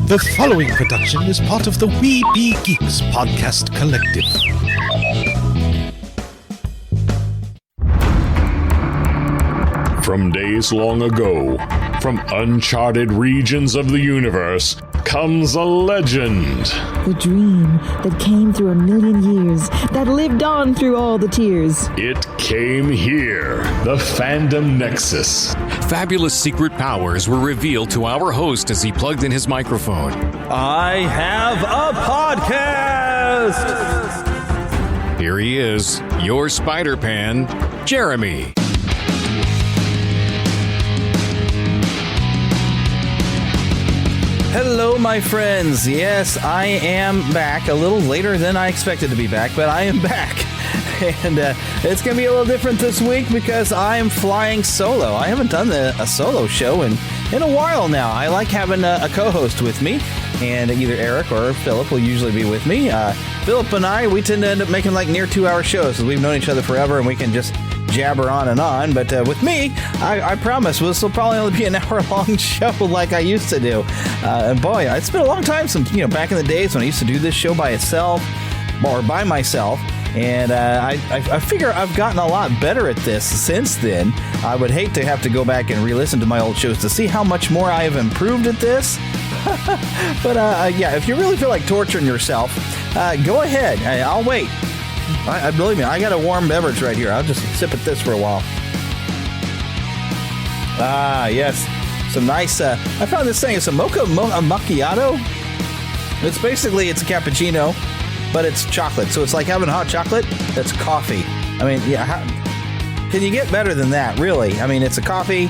The following production is part of the We Be Geeks podcast collective. From days long ago, from uncharted regions of the universe, comes a legend. The dream that came through a million years, that lived on through all the tears. It came here, the Fandom Nexus. Fabulous secret powers were revealed to our host as he plugged in his microphone. I have a podcast! Here he is, your Spider-Pan, Jeremy. Hello, my friends. Yes, I am back. A little later than I expected to be back, but I am back. And it's going to be a little different this week because I am flying solo. I haven't done a solo show in a while now. I like having a co-host with me, and either Eric or Philip will usually be with me. Philip and I, we tend to end up making like near 2-hour shows. We've known each other forever, and we can just jabber on and on. But with me, I promise this will probably only be an hour-long show like I used to do. And boy, it's been a long time since, back in the days when I used to do this show by itself or by myself. And I figure I've gotten a lot better at this since then. I would hate to have to go back and re-listen to my old shows to see how much more I have improved at this. But yeah, if you really feel like torturing yourself, go ahead. I'll wait. Believe me, I got a warm beverage right here. I'll just sip at this for a while. Ah, yes. Some nice, I found this thing. It's a Mocha Macchiato. It's a cappuccino, but it's chocolate. So it's like having hot chocolate that's coffee. I mean, yeah, can you get better than that, really? I mean, it's a coffee.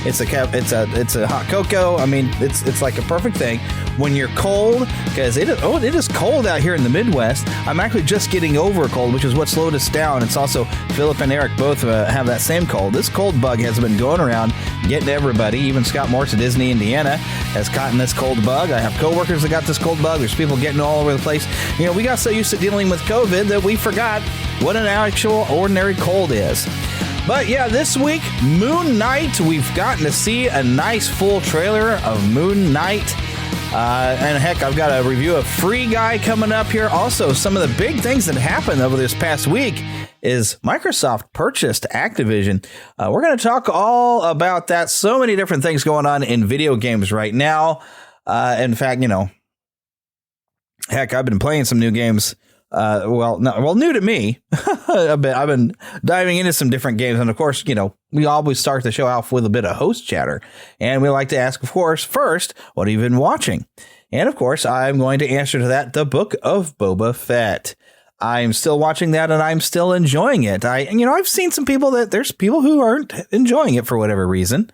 It's a hot cocoa. I mean, it's like a perfect thing when you're cold, because it is cold out here in the Midwest. I'm actually just getting over a cold, which is what slowed us down. It's also Philip and Eric both have that same cold. This cold bug has been going around getting everybody. Even Scott Morse at Disney, Indiana, has caught in this cold bug. I have coworkers that got this cold bug. There's people getting all over the place. We got so used to dealing with COVID that we forgot what an actual ordinary cold is. But yeah, this week, Moon Knight, we've gotten to see a nice full trailer of Moon Knight. And heck, I've got a review of Free Guy coming up here. Also, some of the big things that happened over this past week is Microsoft purchased Activision. We're going to talk all about that. So many different things going on in video games right now. In fact, heck, I've been playing some new games. New to me a bit. I've been diving into some different games. And of course, we always start the show off with a bit of host chatter. And we like to ask, of course, first, what have you been watching? And of course, I'm going to answer to that, The Book of Boba Fett. I'm still watching that and I'm still enjoying it. I've seen some people there's people who aren't enjoying it for whatever reason.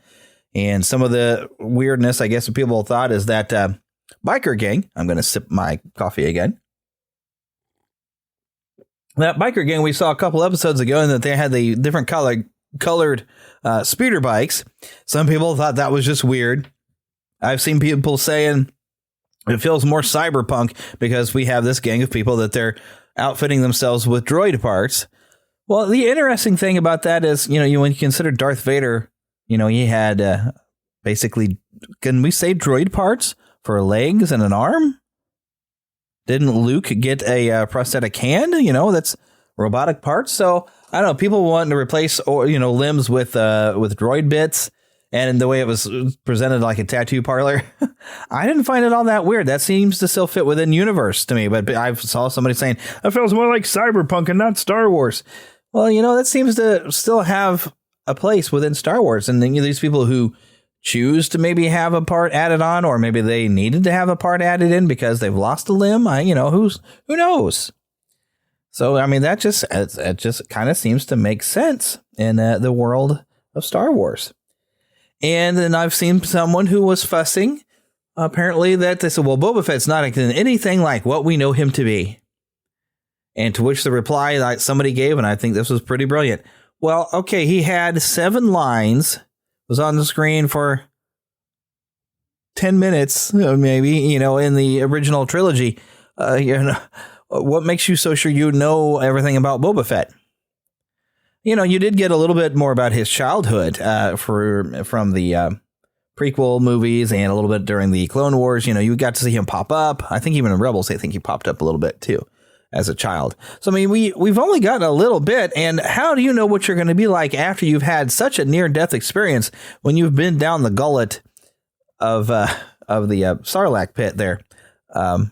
And some of the weirdness, I guess, people thought is that biker gang. I'm going to sip my coffee again. That biker gang we saw a couple episodes ago, and that they had the different colored speeder bikes. Some people thought that was just weird. I've seen people saying it feels more cyberpunk because we have this gang of people that they're outfitting themselves with droid parts. Well, the interesting thing about that is, when you consider Darth Vader, he had basically, can we say droid parts for legs and an arm? Didn't Luke get a prosthetic hand? That's robotic parts. So I don't know. People wanting to replace limbs with droid bits, and the way it was presented like a tattoo parlor, I didn't find it all that weird. That seems to still fit within universe to me. But I saw somebody saying that feels more like cyberpunk and not Star Wars. Well, that seems to still have a place within Star Wars, and then these people who choose to maybe have a part added on, or maybe they needed to have a part added in because they've lost a limb. Who knows? So, I mean, it just kind of seems to make sense in the world of Star Wars. And then I've seen someone who was fussing, apparently, that they said, well, Boba Fett's not anything like what we know him to be. And to which the reply that somebody gave, and I think this was pretty brilliant. Well, okay, he had 7 lines, was on the screen for 10 minutes, maybe, in the original trilogy. What makes you so sure you know everything about Boba Fett? You did get a little bit more about his childhood from the prequel movies and a little bit during the Clone Wars. You got to see him pop up. I think even in Rebels, I think he popped up a little bit too as a child. So, I mean, we've only gotten a little bit. And how do you know what you're going to be like after you've had such a near-death experience when you've been down the gullet of the Sarlacc pit there? I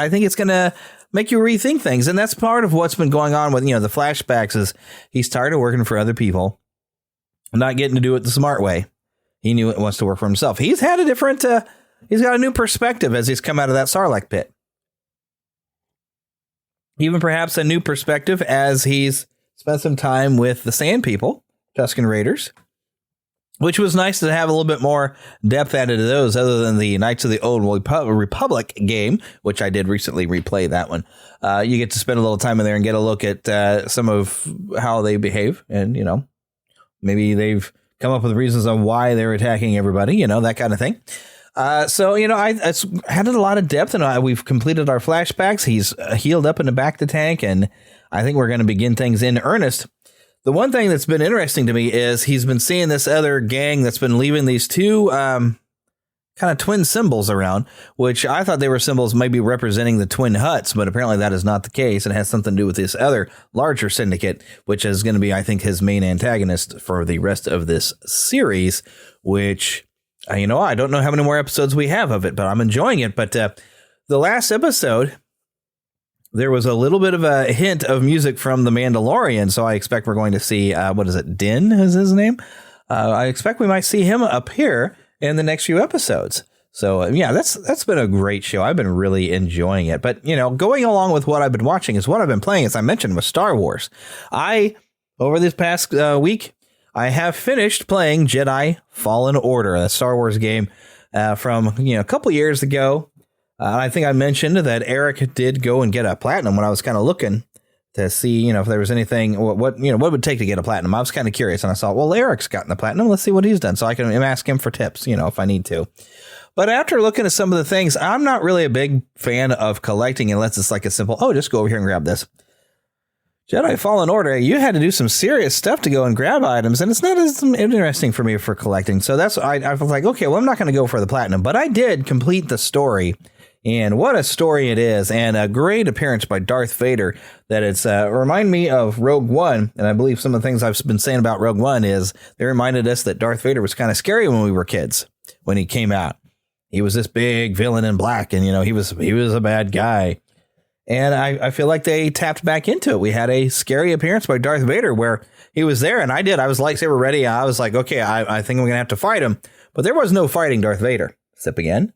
think it's going to make you rethink things. And that's part of what's been going on with, the flashbacks is he's tired of working for other people, not getting to do it the smart way. He knew it wants to work for himself. He's had a different, he's got a new perspective as he's come out of that Sarlacc pit. Even perhaps a new perspective as he's spent some time with the Sand People, Tusken Raiders, which was nice to have a little bit more depth added to those other than the Knights of the Old Republic game, which I did recently replay that one. You get to spend a little time in there and get a look at some of how they behave. And, maybe they've come up with reasons on why they're attacking everybody, that kind of thing. I had a lot of depth, and we've completed our flashbacks. He's healed up in the back of the tank, and I think we're going to begin things in earnest. The one thing that's been interesting to me is he's been seeing this other gang that's been leaving these two kind of twin symbols around, which I thought they were symbols maybe representing the twin huts, but apparently that is not the case. It has something to do with this other larger syndicate, which is going to be, I think, his main antagonist for the rest of this series, which, I don't know how many more episodes we have of it, but I'm enjoying it. But the last episode, there was a little bit of a hint of music from The Mandalorian, so I expect we're going to see, Din is his name? I expect we might see him appear in the next few episodes. So, that's been a great show. I've been really enjoying it. But, going along with what I've been watching is what I've been playing, as I mentioned, with Star Wars. Over this past week, I have finished playing Jedi Fallen Order, a Star Wars game from, a couple years ago. I think I mentioned that Eric did go and get a platinum when I was kind of looking to see, if there was anything, what it would take to get a platinum. I was kind of curious, and I saw, well, Eric's gotten the platinum. Let's see what he's done. So I can ask him for tips, if I need to. But after looking at some of the things, I'm not really a big fan of collecting unless it's like a simple, just go over here and grab this. Jedi Fallen Order, you had to do some serious stuff to go and grab items, and it's not as interesting for me for collecting. So that's, I was like, okay, well, I'm not going to go for the platinum, but I did complete the story. And what a story it is, and a great appearance by Darth Vader that it's remind me of Rogue One. And I believe some of the things I've been saying about Rogue One is they reminded us that Darth Vader was kind of scary when we were kids, when he came out. He was this big villain in black, and, he was a bad guy. And I feel like they tapped back into it. We had a scary appearance by Darth Vader where he was there, and I was lightsaber ready. I was like, okay, I think I'm going to have to fight him. But there was no fighting Darth Vader. Sip again.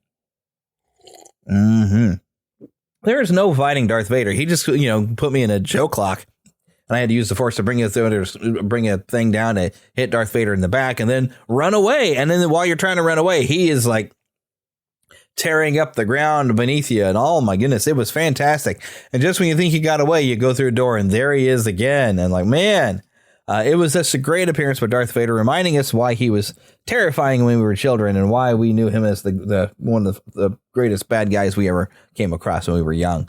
There is no fighting Darth Vader. He just, put me in a joke lock, and I had to use the Force to bring a thing down to hit Darth Vader in the back and then run away. And then while you're trying to run away, he is like tearing up the ground beneath you. And oh my goodness, it was fantastic. And just when you think he got away, you go through a door and there he is again. And like, man, it was just a great appearance by Darth Vader, reminding us why he was terrifying when we were children and why we knew him as the one of the greatest bad guys we ever came across when we were young.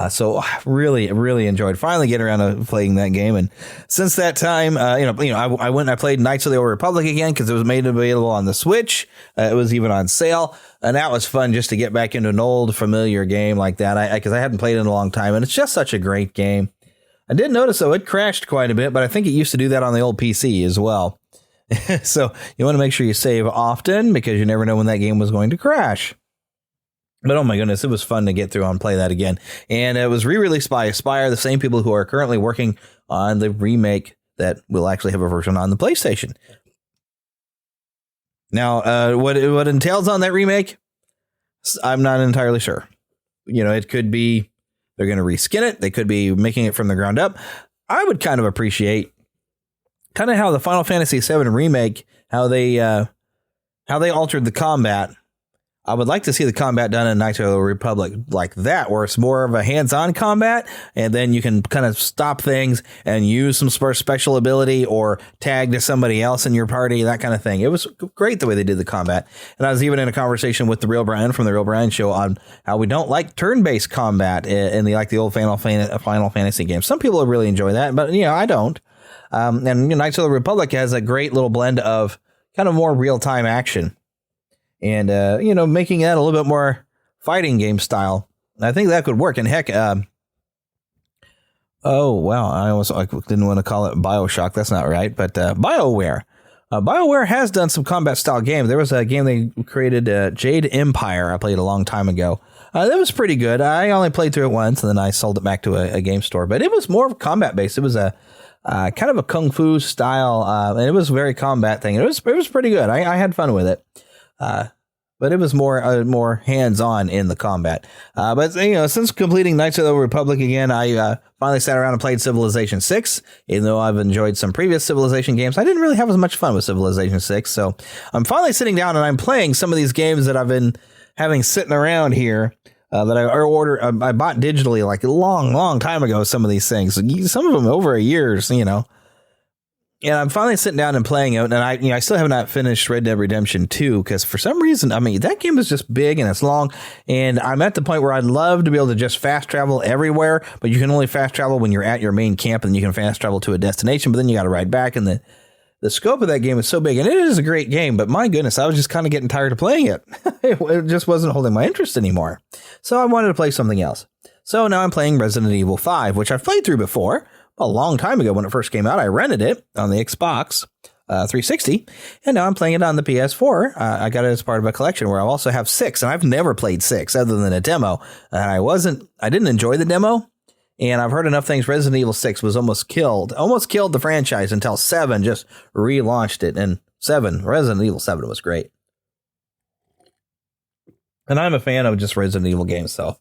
So really, really enjoyed finally getting around to playing that game. And since that time, I went and I played Knights of the Old Republic again because it was made available on the Switch. It was even on sale. And that was fun just to get back into an old familiar game like that because I hadn't played it in a long time. And it's just such a great game. I did notice, though, it crashed quite a bit, but I think it used to do that on the old PC as well. So you want to make sure you save often because you never know when that game was going to crash. But oh my goodness, it was fun to get through and play that again. And it was re-released by Aspyr, the same people who are currently working on the remake that will actually have a version on the PlayStation. Now, what entails on that remake, I'm not entirely sure. It could be they're going to reskin it. They could be making it from the ground up. I would kind of appreciate kind of how the Final Fantasy VII remake, how they altered the combat. I would like to see the combat done in Knights of the Republic like that, where it's more of a hands-on combat, and then you can kind of stop things and use some special ability or tag to somebody else in your party, that kind of thing. It was great the way they did the combat. And I was even in a conversation with The Real Brian from The Real Brian Show on how we don't like turn-based combat in the old Final Fantasy games. Some people really enjoy that, but I don't. And Knights of the Republic has a great little blend of kind of more real-time action. And, making that a little bit more fighting game style. I think that could work. And heck, I didn't want to call it BioShock. That's not right. But BioWare. BioWare has done some combat style games. There was a game they created, Jade Empire. I played a long time ago. That was pretty good. I only played through it once, and then I sold it back to a game store. But it was more combat based. It was a kind of a kung fu style, and it was a very combat thing. It was pretty good. I had fun with it. But it was more hands-on in the combat. But since completing Knights of the Republic again, I finally sat around and played Civilization 6. Even though I've enjoyed some previous Civilization games, I didn't really have as much fun with Civilization 6. So I'm finally sitting down and I'm playing some of these games that I've been having sitting around here that I bought digitally like a long time ago. Some of these things, some of them over a year, And I'm finally sitting down and playing it, and I still have not finished Red Dead Redemption 2 because for some reason, that game is just big and it's long, and I'm at the point where I'd love to be able to just fast travel everywhere, but you can only fast travel when you're at your main camp, and you can fast travel to a destination, but then you got to ride back, and the scope of that game is so big, and it is a great game, but my goodness, I was just kind of getting tired of playing it. It just wasn't holding my interest anymore, so I wanted to play something else. So now I'm playing Resident Evil 5, which I've played through before. A long time ago when it first came out. I rented it on the Xbox 360, and now I'm playing it on the PS4. I got it as part of a collection where I also have 6, and I've never played 6 other than a demo. And I didn't enjoy the demo, and I've heard enough things. Resident Evil 6 was almost killed the franchise until 7 just relaunched it, and Resident Evil 7 was great. And I'm a fan of just Resident Evil games, so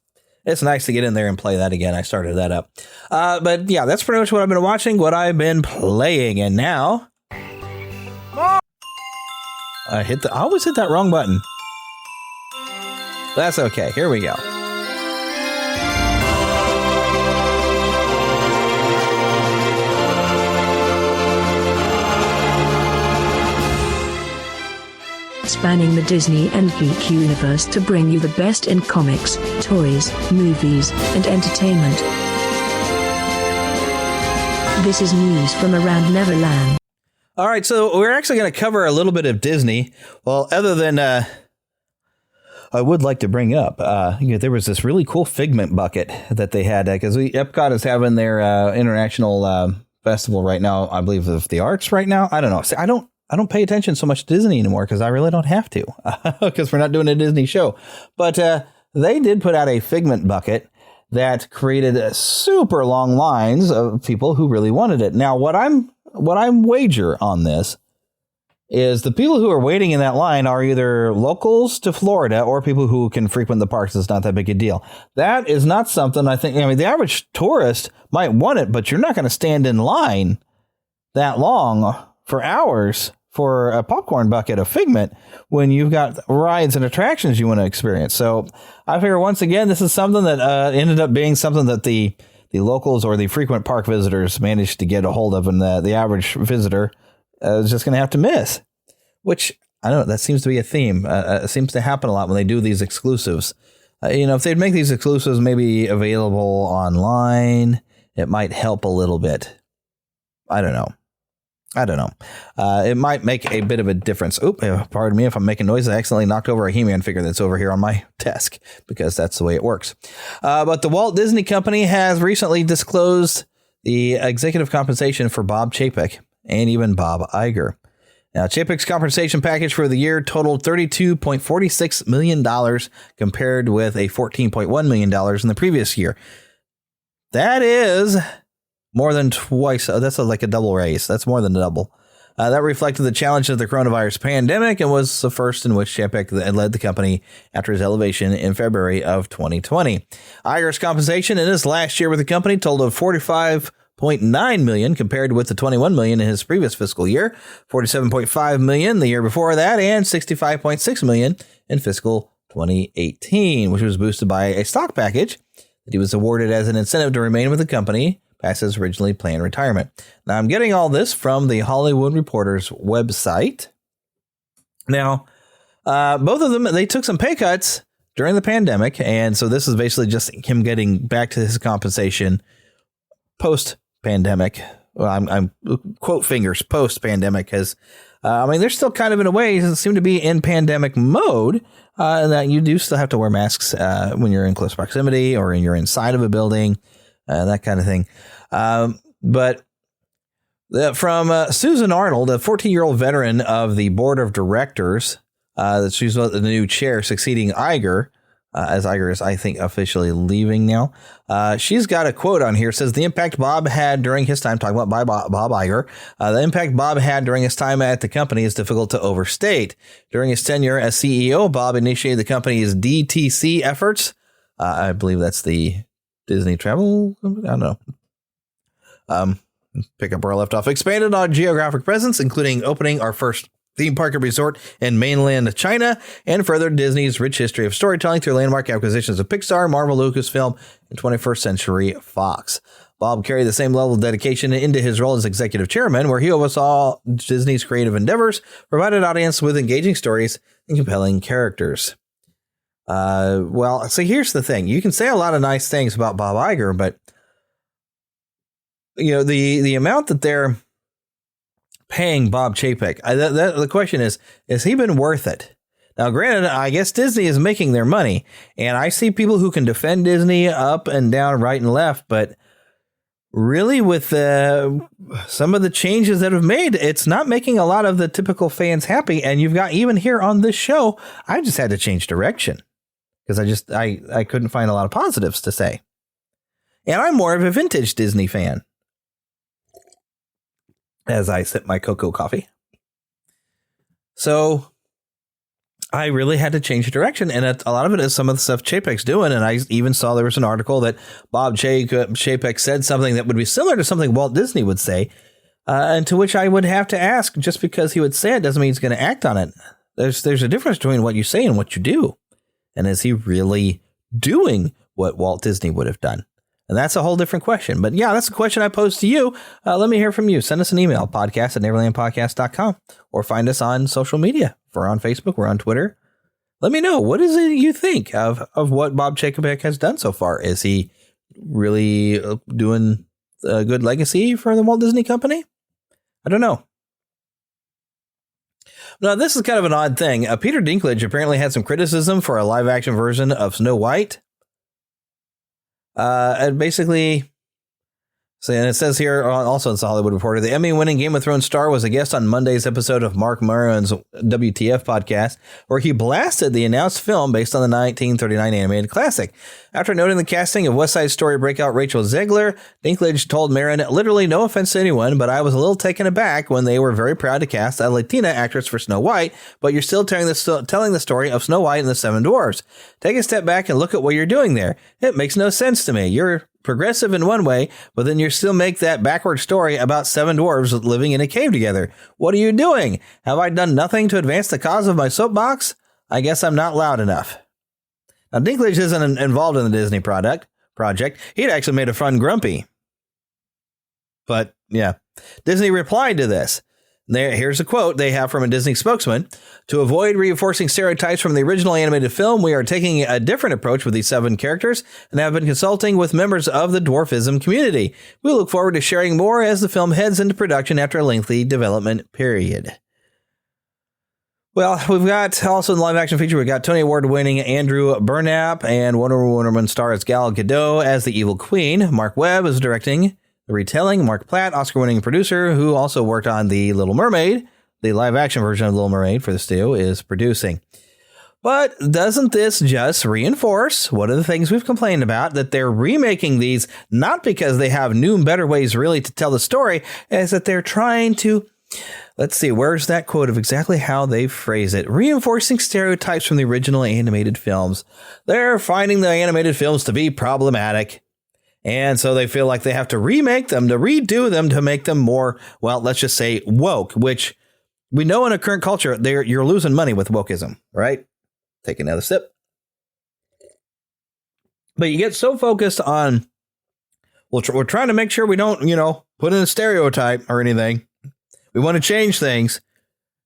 it's nice to get in there and play that again. I started that up. But yeah, that's pretty much what I've been watching, what I've been playing. And now I always hit that wrong button. That's okay. Here we go. Spanning the Disney and geek universe to bring you the best in comics, toys, movies, and entertainment. This is news from around Neverland. All right, so we're actually going to cover a little bit of Disney. Well, other than I would like to bring up, there was this really cool Figment bucket that they had because Epcot is having their international festival right now. I believe of the arts right now. I don't know. See, I don't pay attention so much to Disney anymore because I really don't have to because we're not doing a Disney show. But they did put out a Figment bucket that created super long lines of people who really wanted it. Now, what I'm wager on this is the people who are waiting in that line are either locals to Florida or people who can frequent the parks. It's not that big a deal. That is not something the average tourist might want it, but you're not going to stand in line that long for hours for a popcorn bucket of Figment when you've got rides and attractions you want to experience. So I figure once again, this is something that ended up being something that the locals or the frequent park visitors managed to get a hold of, and the average visitor is just going to have to miss, which I don't know. That seems to be a theme. It seems to happen a lot when they do these exclusives. If they'd make these exclusives maybe available online, it might help a little bit. I don't know. It might make a bit of a difference. Pardon me if I'm making noise. I accidentally knocked over a He-Man figure that's over here on my desk because that's the way it works. But the Walt Disney Company has recently disclosed the executive compensation for Bob Chapek and even Bob Iger. Now, Chapek's compensation package for the year totaled $32.46 million compared with a $14.1 million in the previous year. That is more than twice. That's like a double raise. That's more than a double. That reflected the challenge of the coronavirus pandemic and was the first in which Chapek led the company after his elevation in February of 2020. Iger's compensation in his last year with the company totaled $45.9 million compared with the $21 million in his previous fiscal year, $47.5 million the year before that, and $65.6 million in fiscal 2018, which was boosted by a stock package that he was awarded as an incentive to remain with the company past his originally planned retirement. Now, I'm getting all this from the Hollywood Reporter's website. Now, both of them, they took some pay cuts during the pandemic, and so this is basically just him getting back to his compensation post-pandemic. Well, I'm quote fingers post-pandemic, because I mean, they're still kind of in a way seem to be in pandemic mode, that you do still have to wear masks when you're in close proximity or you're inside of a building, that kind of thing. But from Susan Arnold, a 14-year-old veteran of the board of directors, she's the new chair succeeding Iger, as Iger is, I think, officially leaving now. She's got a quote on here. It says, the impact Bob had during his time, talking about Bob Iger, the impact Bob had during his time at the company is difficult to overstate. During his tenure as CEO, Bob initiated the company's DTC efforts. I believe that's the Disney Travel. I don't know. Pick up where I left off. Expanded on geographic presence, including opening our first theme park and resort in mainland China, and furthered Disney's rich history of storytelling through landmark acquisitions of Pixar, Marvel, Lucasfilm, and 21st Century Fox. Bob carried the same level of dedication into his role as executive chairman, where he oversaw Disney's creative endeavors, provided audience with engaging stories and compelling characters. Well, so here's the thing. You can say a lot of nice things about Bob Iger, but you know, the amount that they're paying Bob Chapek, the question is he been worth it? Now, granted, I guess Disney is making their money, and I see people who can defend Disney up and down, right and left, but really with some of the changes that have made, it's not making a lot of the typical fans happy. And you've got, even here on this show, I just had to change direction because I couldn't find a lot of positives to say. And I'm more of a vintage Disney fan, as I sip my cocoa coffee. So I really had to change direction. And a lot of it is some of the stuff Chapek's doing. And I even saw there was an article that Bob Chapek said something that would be similar to something Walt Disney would say. And to which I would have to ask, just because he would say it doesn't mean he's going to act on it. There's a difference between what you say and what you do. And is he really doing what Walt Disney would have done? And that's a whole different question. But yeah, that's a question I posed to you. Let me hear from you. Send us an email, podcast@neverlandpodcast.com, or find us on social media. We're on Facebook. We're on Twitter. Let me know. What is it you think of what Bob Chapek has done so far? Is he really doing a good legacy for the Walt Disney Company? I don't know. Now, this is kind of an odd thing. Peter Dinklage apparently had some criticism for a live action version of Snow White. And basically, and it says here also in The Hollywood Reporter, the Emmy-winning Game of Thrones star was a guest on Monday's episode of Mark Maron's WTF podcast, where he blasted the announced film based on the 1939 animated classic. After noting the casting of West Side Story breakout Rachel Zegler, Dinklage told Maron, literally no offense to anyone, but I was a little taken aback when they were very proud to cast a Latina actress for Snow White, but you're still telling the story of Snow White and the Seven Dwarfs. Take a step back and look at what you're doing there. It makes no sense to me. You're progressive in one way, but then you still make that backward story about seven dwarves living in a cave together. What are you doing? Have I done nothing to advance the cause of my soapbox? I guess I'm not loud enough. Now, Dinklage isn't involved in the Disney project. He'd actually made a fun grumpy. But yeah, Disney replied to this. Here's a quote they have from a Disney spokesman. To avoid reinforcing stereotypes from the original animated film, we are taking a different approach with these seven characters and have been consulting with members of the dwarfism community. We look forward to sharing more as the film heads into production after a lengthy development period. Well, we've got also in the live action feature, we've got Tony Award winning Andrew Burnap and Wonder Woman stars Gal Gadot as the evil queen. Mark Webb is directing the retelling. Mark Platt, Oscar-winning producer who also worked on The Little Mermaid, the live-action version of Little Mermaid for the studio, is producing. But doesn't this just reinforce one of the things we've complained about, that they're remaking these not because they have new and better ways really to tell the story, is that they're trying to, let's see, where's that quote of exactly how they phrase it? Reinforcing stereotypes from the original animated films. They're finding the animated films to be problematic. And so they feel like they have to remake them, to redo them, to make them more, well, let's just say woke, which we know in a current culture, you're losing money with wokeism, right? Take another sip. But you get so focused on, we're trying to make sure we don't, put in a stereotype or anything. We want to change things.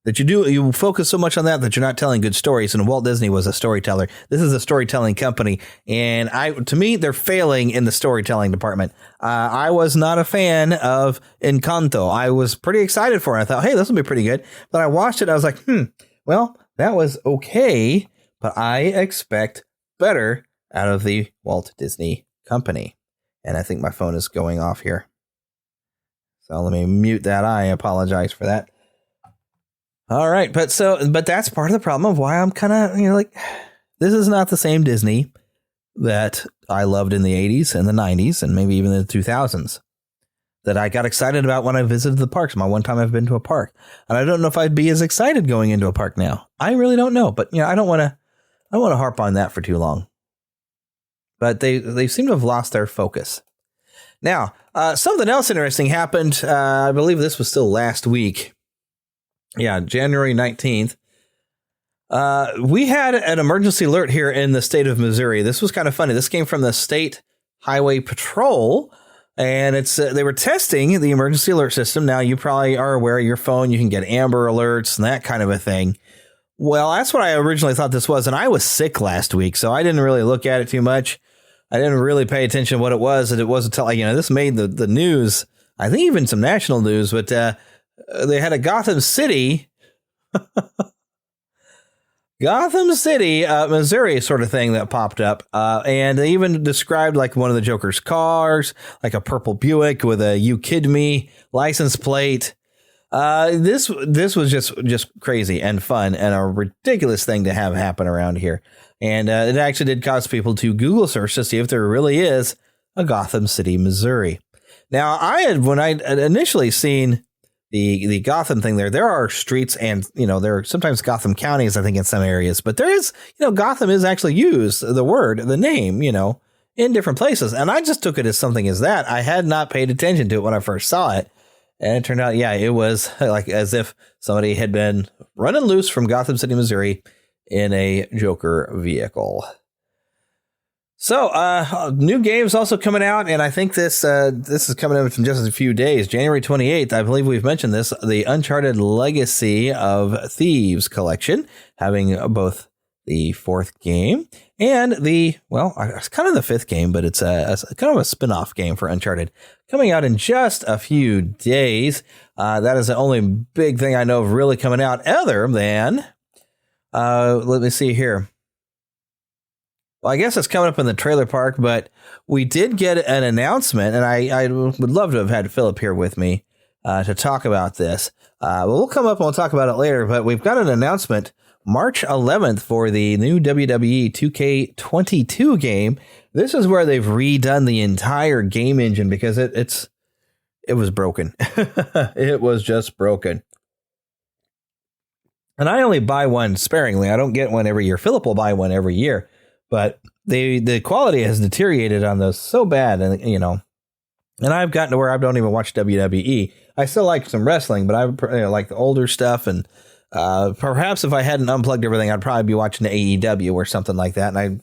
that you focus so much on that you're not telling good stories. And Walt Disney was a storyteller. This is a storytelling company, and to me, they're failing in the storytelling department. I was not a fan of Encanto. I was pretty excited for it. I thought, hey, this will be pretty good. But I watched it. I was like, well, that was okay, but I expect better out of the Walt Disney Company. And I think my phone is going off here. So let me mute that. I apologize for that. All right. But that's part of the problem of why I'm kind of, like, this is not the same Disney that I loved in the 80s and the 90s and maybe even the 2000s that I got excited about when I visited the parks. My one time I've been to a park, and I don't know if I'd be as excited going into a park now. I really don't know, but I don't want to harp on that for too long. But they seem to have lost their focus. Now, something else interesting happened. I believe this was still last week. Yeah, January 19th. We had an emergency alert here in the state of Missouri. This was kind of funny. This came from the State Highway Patrol, and they were testing the emergency alert system. Now, you probably are aware of your phone. You can get Amber Alerts and that kind of a thing. Well, that's what I originally thought this was, and I was sick last week, so I didn't really look at it too much. I didn't really pay attention to what it was, and it wasn't until, this made the news. I think even some national news, but they had a Gotham City, Missouri sort of thing that popped up. And they even described like one of the Joker's cars, like a purple Buick with a "You Kid Me" license plate. This was just crazy and fun and a ridiculous thing to have happen around here. And it actually did cause people to Google search to see if there really is a Gotham City, Missouri. Now, when I had initially seen the Gotham thing there are streets and, there are sometimes Gotham counties, I think, in some areas. But there is, Gotham is actually used, the name, in different places. And I just took it as something as that. I had not paid attention to it when I first saw it. And it turned out, it was like as if somebody had been running loose from Gotham City, Missouri in a Joker vehicle. So, new games also coming out, and I think this is coming out in just a few days. January 28th, I believe we've mentioned this, the Uncharted Legacy of Thieves collection, having both the fourth game and it's kind of the fifth game, but it's a kind of a spin-off game for Uncharted, coming out in just a few days. That is the only big thing I know of really coming out, other than, let me see here. Well, I guess it's coming up in the trailer park, but we did get an announcement, and I would love to have had Philip here with me to talk about this. We'll come up and we'll talk about it later, but we've got an announcement March 11th for the new WWE 2K22 game. This is where they've redone the entire game engine because it was broken. It was just broken. And I only buy one sparingly. I don't get one every year. Philip will buy one every year. But the quality has deteriorated on those so bad, and and I've gotten to where I don't even watch WWE. I still like some wrestling, but I like the older stuff, and perhaps if I hadn't unplugged everything, I'd probably be watching the AEW or something like that. And I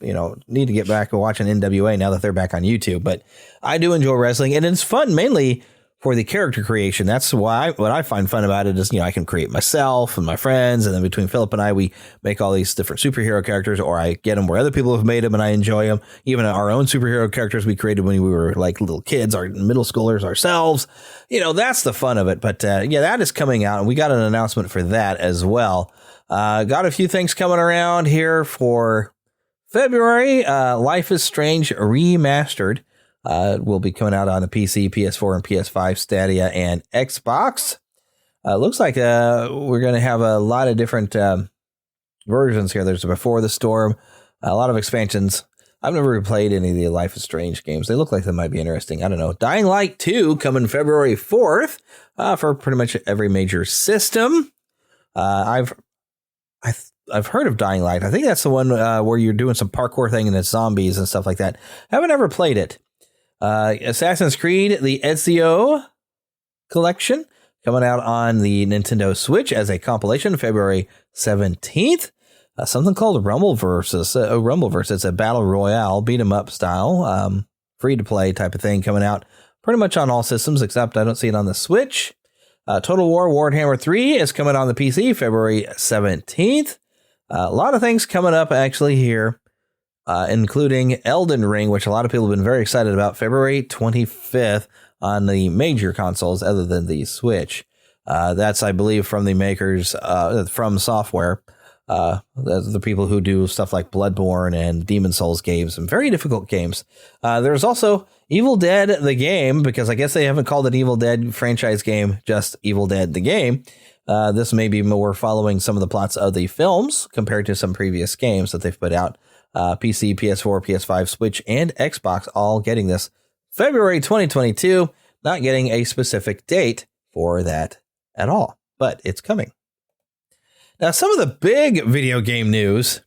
need to get back to watching NWA now that they're back on YouTube. But I do enjoy wrestling, and it's fun mainly for the character creation. That's why what I find fun about it is, I can create myself and my friends. And then between Philip and I, we make all these different superhero characters, or I get them where other people have made them and I enjoy them. Even our own superhero characters we created when we were like little kids, our middle schoolers ourselves. That's the fun of it. But that is coming out, and we got an announcement for that as well. Got a few things coming around here for February. Life is Strange Remastered. Will be coming out on the PC, PS4, and PS5, Stadia, and Xbox. Looks like we're going to have a lot of different versions here. There's Before the Storm, a lot of expansions. I've never played any of the Life is Strange games. They look like they might be interesting. I don't know. Dying Light 2 coming February 4th for pretty much every major system. I've heard of Dying Light. I think that's the one where you're doing some parkour thing and it's zombies and stuff like that. Haven't ever played it. Assassin's Creed, the Ezio collection, coming out on the Nintendo Switch as a compilation February 17th. Something called Rumbleverse. It's a battle royale, beat 'em up style, free to play type of thing, coming out pretty much on all systems, except I don't see it on the Switch. Total War Warhammer 3 is coming on the PC February 17th. A lot of things coming up actually here, including Elden Ring, which a lot of people have been very excited about, February 25th on the major consoles other than the Switch. That's, I believe, from the makers, from Software, the people who do stuff like Bloodborne and Demon Souls games, and very difficult games. There's also Evil Dead the game, because I guess they haven't called it Evil Dead franchise game, just Evil Dead the game. This may be more following some of the plots of the films compared to some previous games that they've put out. PC, PS4, PS5, Switch, and Xbox all getting this February 2022, not getting a specific date for that at all, but it's coming. Now, some of the big video game news.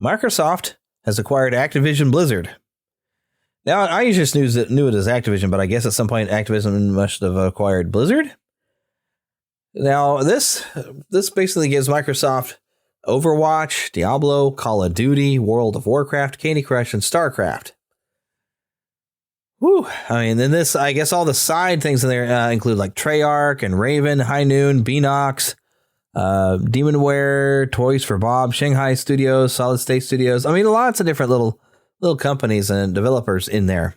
Microsoft has acquired Activision Blizzard. Now, I just knew it as Activision, but I guess at some point Activision must have acquired Blizzard. Now, this basically gives Microsoft Overwatch, Diablo, Call of Duty, World of Warcraft, Candy Crush, and StarCraft. Whew. I mean, then this, I guess all the side things in there include like Treyarch and Raven, High Noon, Beanox, Demonware, Toys for Bob, Shanghai Studios, Solid State Studios. I mean, lots of different little companies and developers in there.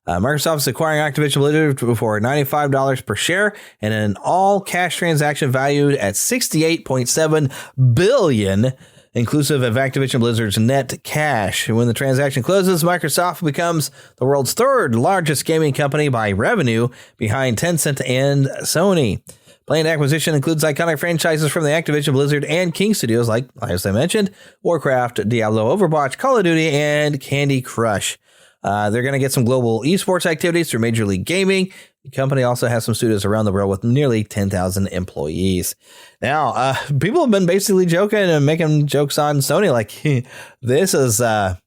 Microsoft is acquiring Activision Blizzard for $95 per share and an all-cash transaction valued at $68.7 billion, inclusive of Activision Blizzard's net cash. When the transaction closes, Microsoft becomes the world's third largest gaming company by revenue, behind Tencent and Sony. Planned acquisition includes iconic franchises from the Activision Blizzard and King Studios, like, as I mentioned, Warcraft, Diablo, Overwatch, Call of Duty, and Candy Crush. They're going to get some global esports activities through Major League Gaming. The company also has some studios around the world with nearly 10,000 employees. Now, people have been basically joking and making jokes on Sony, like this is a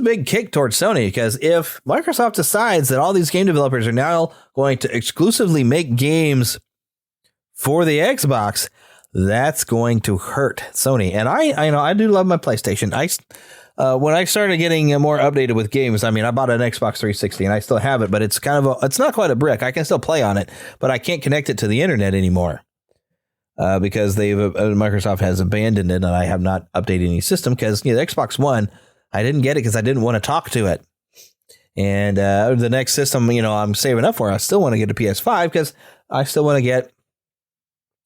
big kick towards Sony, because if Microsoft decides that all these game developers are now going to exclusively make games for the Xbox, that's going to hurt Sony. And I do love my PlayStation. When I started getting more updated with games, I mean, I bought an Xbox 360 and I still have it, but it's it's not quite a brick. I can still play on it, but I can't connect it to the internet anymore because Microsoft has abandoned it, and I have not updated any system because the Xbox One, I didn't get it because I didn't want to talk to it. And the next system, I'm saving up for, I still want to get a PS5 because I still want to get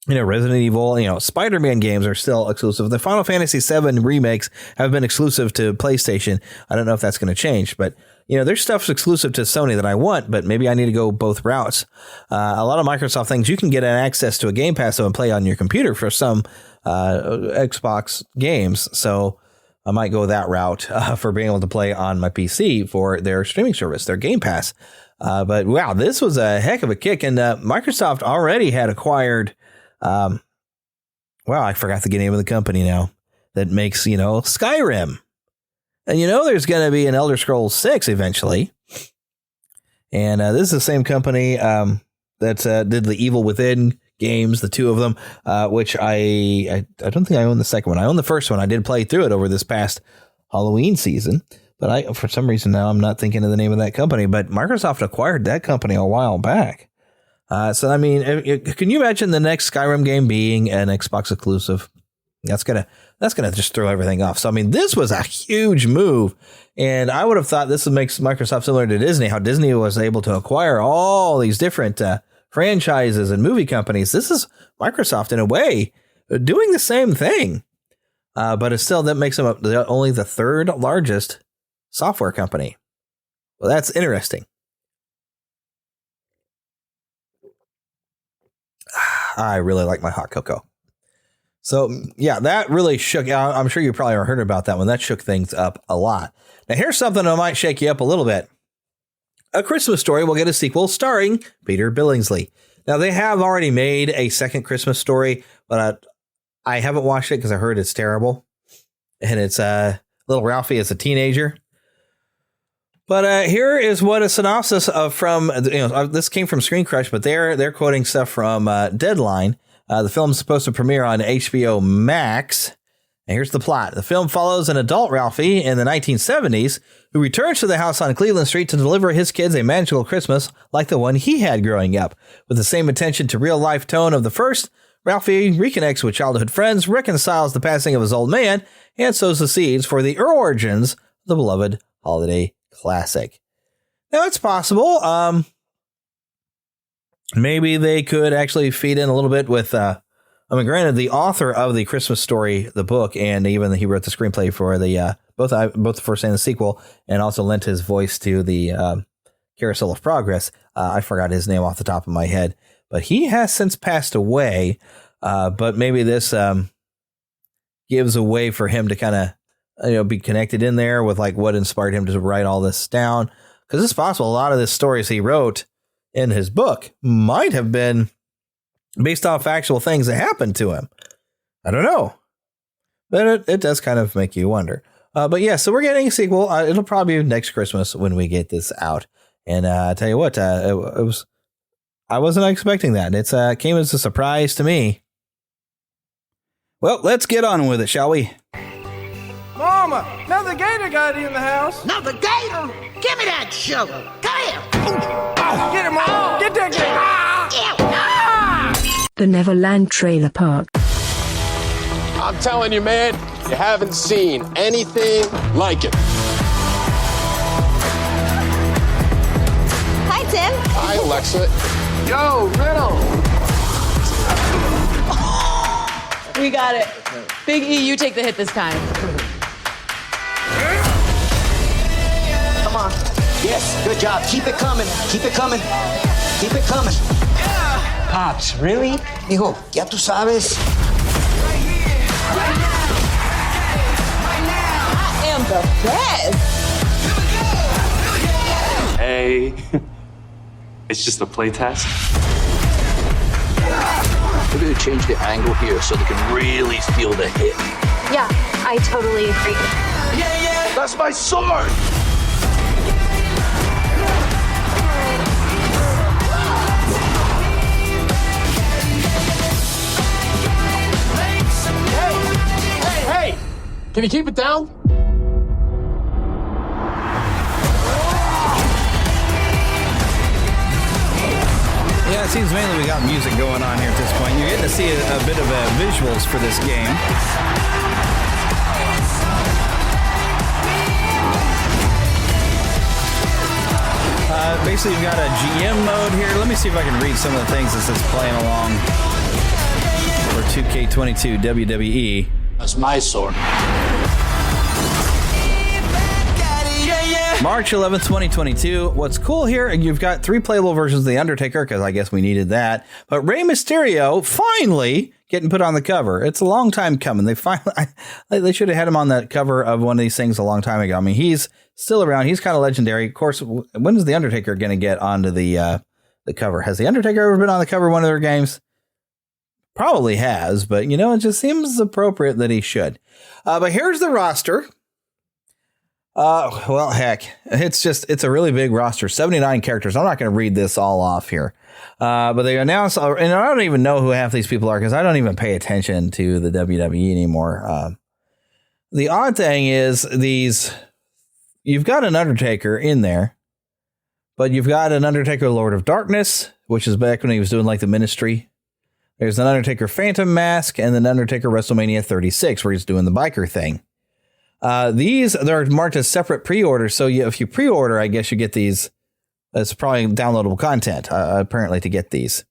Resident Evil, Spider-Man games are still exclusive. The Final Fantasy VII remakes have been exclusive to PlayStation. I don't know if that's going to change, but there's stuff exclusive to Sony that I want, but maybe I need to go both routes. A lot of Microsoft things, you can get an access to a Game Pass and play on your computer for some Xbox games. So I might go that route for being able to play on my PC for their streaming service, their Game Pass. But wow, this was a heck of a kick. And Microsoft already had acquired, I forgot the name of the company now that makes, Skyrim. And there's going to be an Elder Scrolls 6 eventually. And this is the same company that did the Evil Within games, the two of them, which I don't think I own the second one. I own the first one. I did play through it over this past Halloween season, but for some reason now I'm not thinking of the name of that company. But Microsoft acquired that company a while back. So I mean, can you imagine the next Skyrim game being an Xbox exclusive? That's gonna just throw everything off. So I mean, this was a huge move, and I would have thought this makes Microsoft similar to Disney. How Disney was able to acquire all these different franchises and movie companies. This is Microsoft in a way doing the same thing, but it's still that makes them only the third largest software company. Well, that's interesting. I really like my hot cocoa. So, yeah, that really shook. I'm sure you probably heard about that one. That shook things up a lot. Now, here's something that might shake you up a little bit. A Christmas Story will get a sequel starring Peter Billingsley. Now, they have already made a second Christmas Story, but I haven't watched it because I heard it's terrible. And it's little Ralphie as a teenager. But here is what a synopsis of this came from Screen Crush, but they're quoting stuff from Deadline. The film's supposed to premiere on HBO Max, And here's the plot. The film follows an adult Ralphie in the 1970s who returns to the house on Cleveland Street to deliver his kids a magical Christmas like the one he had growing up. With the same attention to real-life tone of the first, Ralphie reconnects with childhood friends, reconciles the passing of his old man, and sows the seeds for the origins of the beloved holiday classic. Now, it's possible. Maybe they could actually feed in a little bit with... granted, the author of the Christmas Story, the book, and even he wrote the screenplay for the both the first and the sequel, and also lent his voice to the Carousel of Progress. I forgot his name off the top of my head, but he has since passed away. But maybe this gives a way for him to kind of be connected in there with like what inspired him to write all this down. Because it's possible a lot of the stories he wrote in his book might have been based off actual things that happened to him. I don't know. But it does kind of make you wonder. But yeah, so we're getting a sequel. It'll probably be next Christmas when we get this out. And I tell you what, I wasn't expecting that. It came as a surprise to me. Well, let's get on with it, shall we? Mama, another gator got in the house. Another gator? Give me that shovel. Come here. Get him, Mama. Get that gator. The Neverland Trailer Park. I'm telling you, man, you haven't seen anything like it. Hi, Tim. Hi, Alexa. Yo, Riddle. We got it. Big E, you take the hit this time. Come on. Yes, good job. Keep it coming. Keep it coming. Keep it coming. Pops, really? Hijo, ya tú sabes. I am the best. Hey, it's just a play test. We're going to change the angle here so they can really feel the hit. Yeah, I totally agree. Yeah. That's my sword! Hey! Can you keep it down? Yeah, it seems mainly we got music going on here at this point. You're getting to see a bit of visuals for this game. Basically, you've got a GM mode here. Let me see if I can read some of the things this is playing along for 2K22 WWE. That's my sword. March 11th, 2022. What's cool here, you've got 3 playable versions of The Undertaker, because I guess we needed that. But Rey Mysterio finally getting put on the cover. It's a long time coming. They they should have had him on the cover of one of these things a long time ago. I mean, he's still around. He's kind of legendary. Of course, when is The Undertaker going to get onto the cover? Has The Undertaker ever been on the cover of one of their games? Probably has, but it just seems appropriate that he should. But here's the roster. Well, heck, it's a really big roster, 79 characters. I'm not going to read this all off here. But they announced, and I don't even know who half these people are because I don't even pay attention to the WWE anymore. The odd thing is you've got an Undertaker in there, but you've got an Undertaker Lord of Darkness, which is back when he was doing like the Ministry. There's an Undertaker Phantom Mask and then Undertaker WrestleMania 36, where he's doing the biker thing. They're marked as separate pre-orders. So if you pre-order, I guess you get these. It's probably downloadable content, apparently, to get these.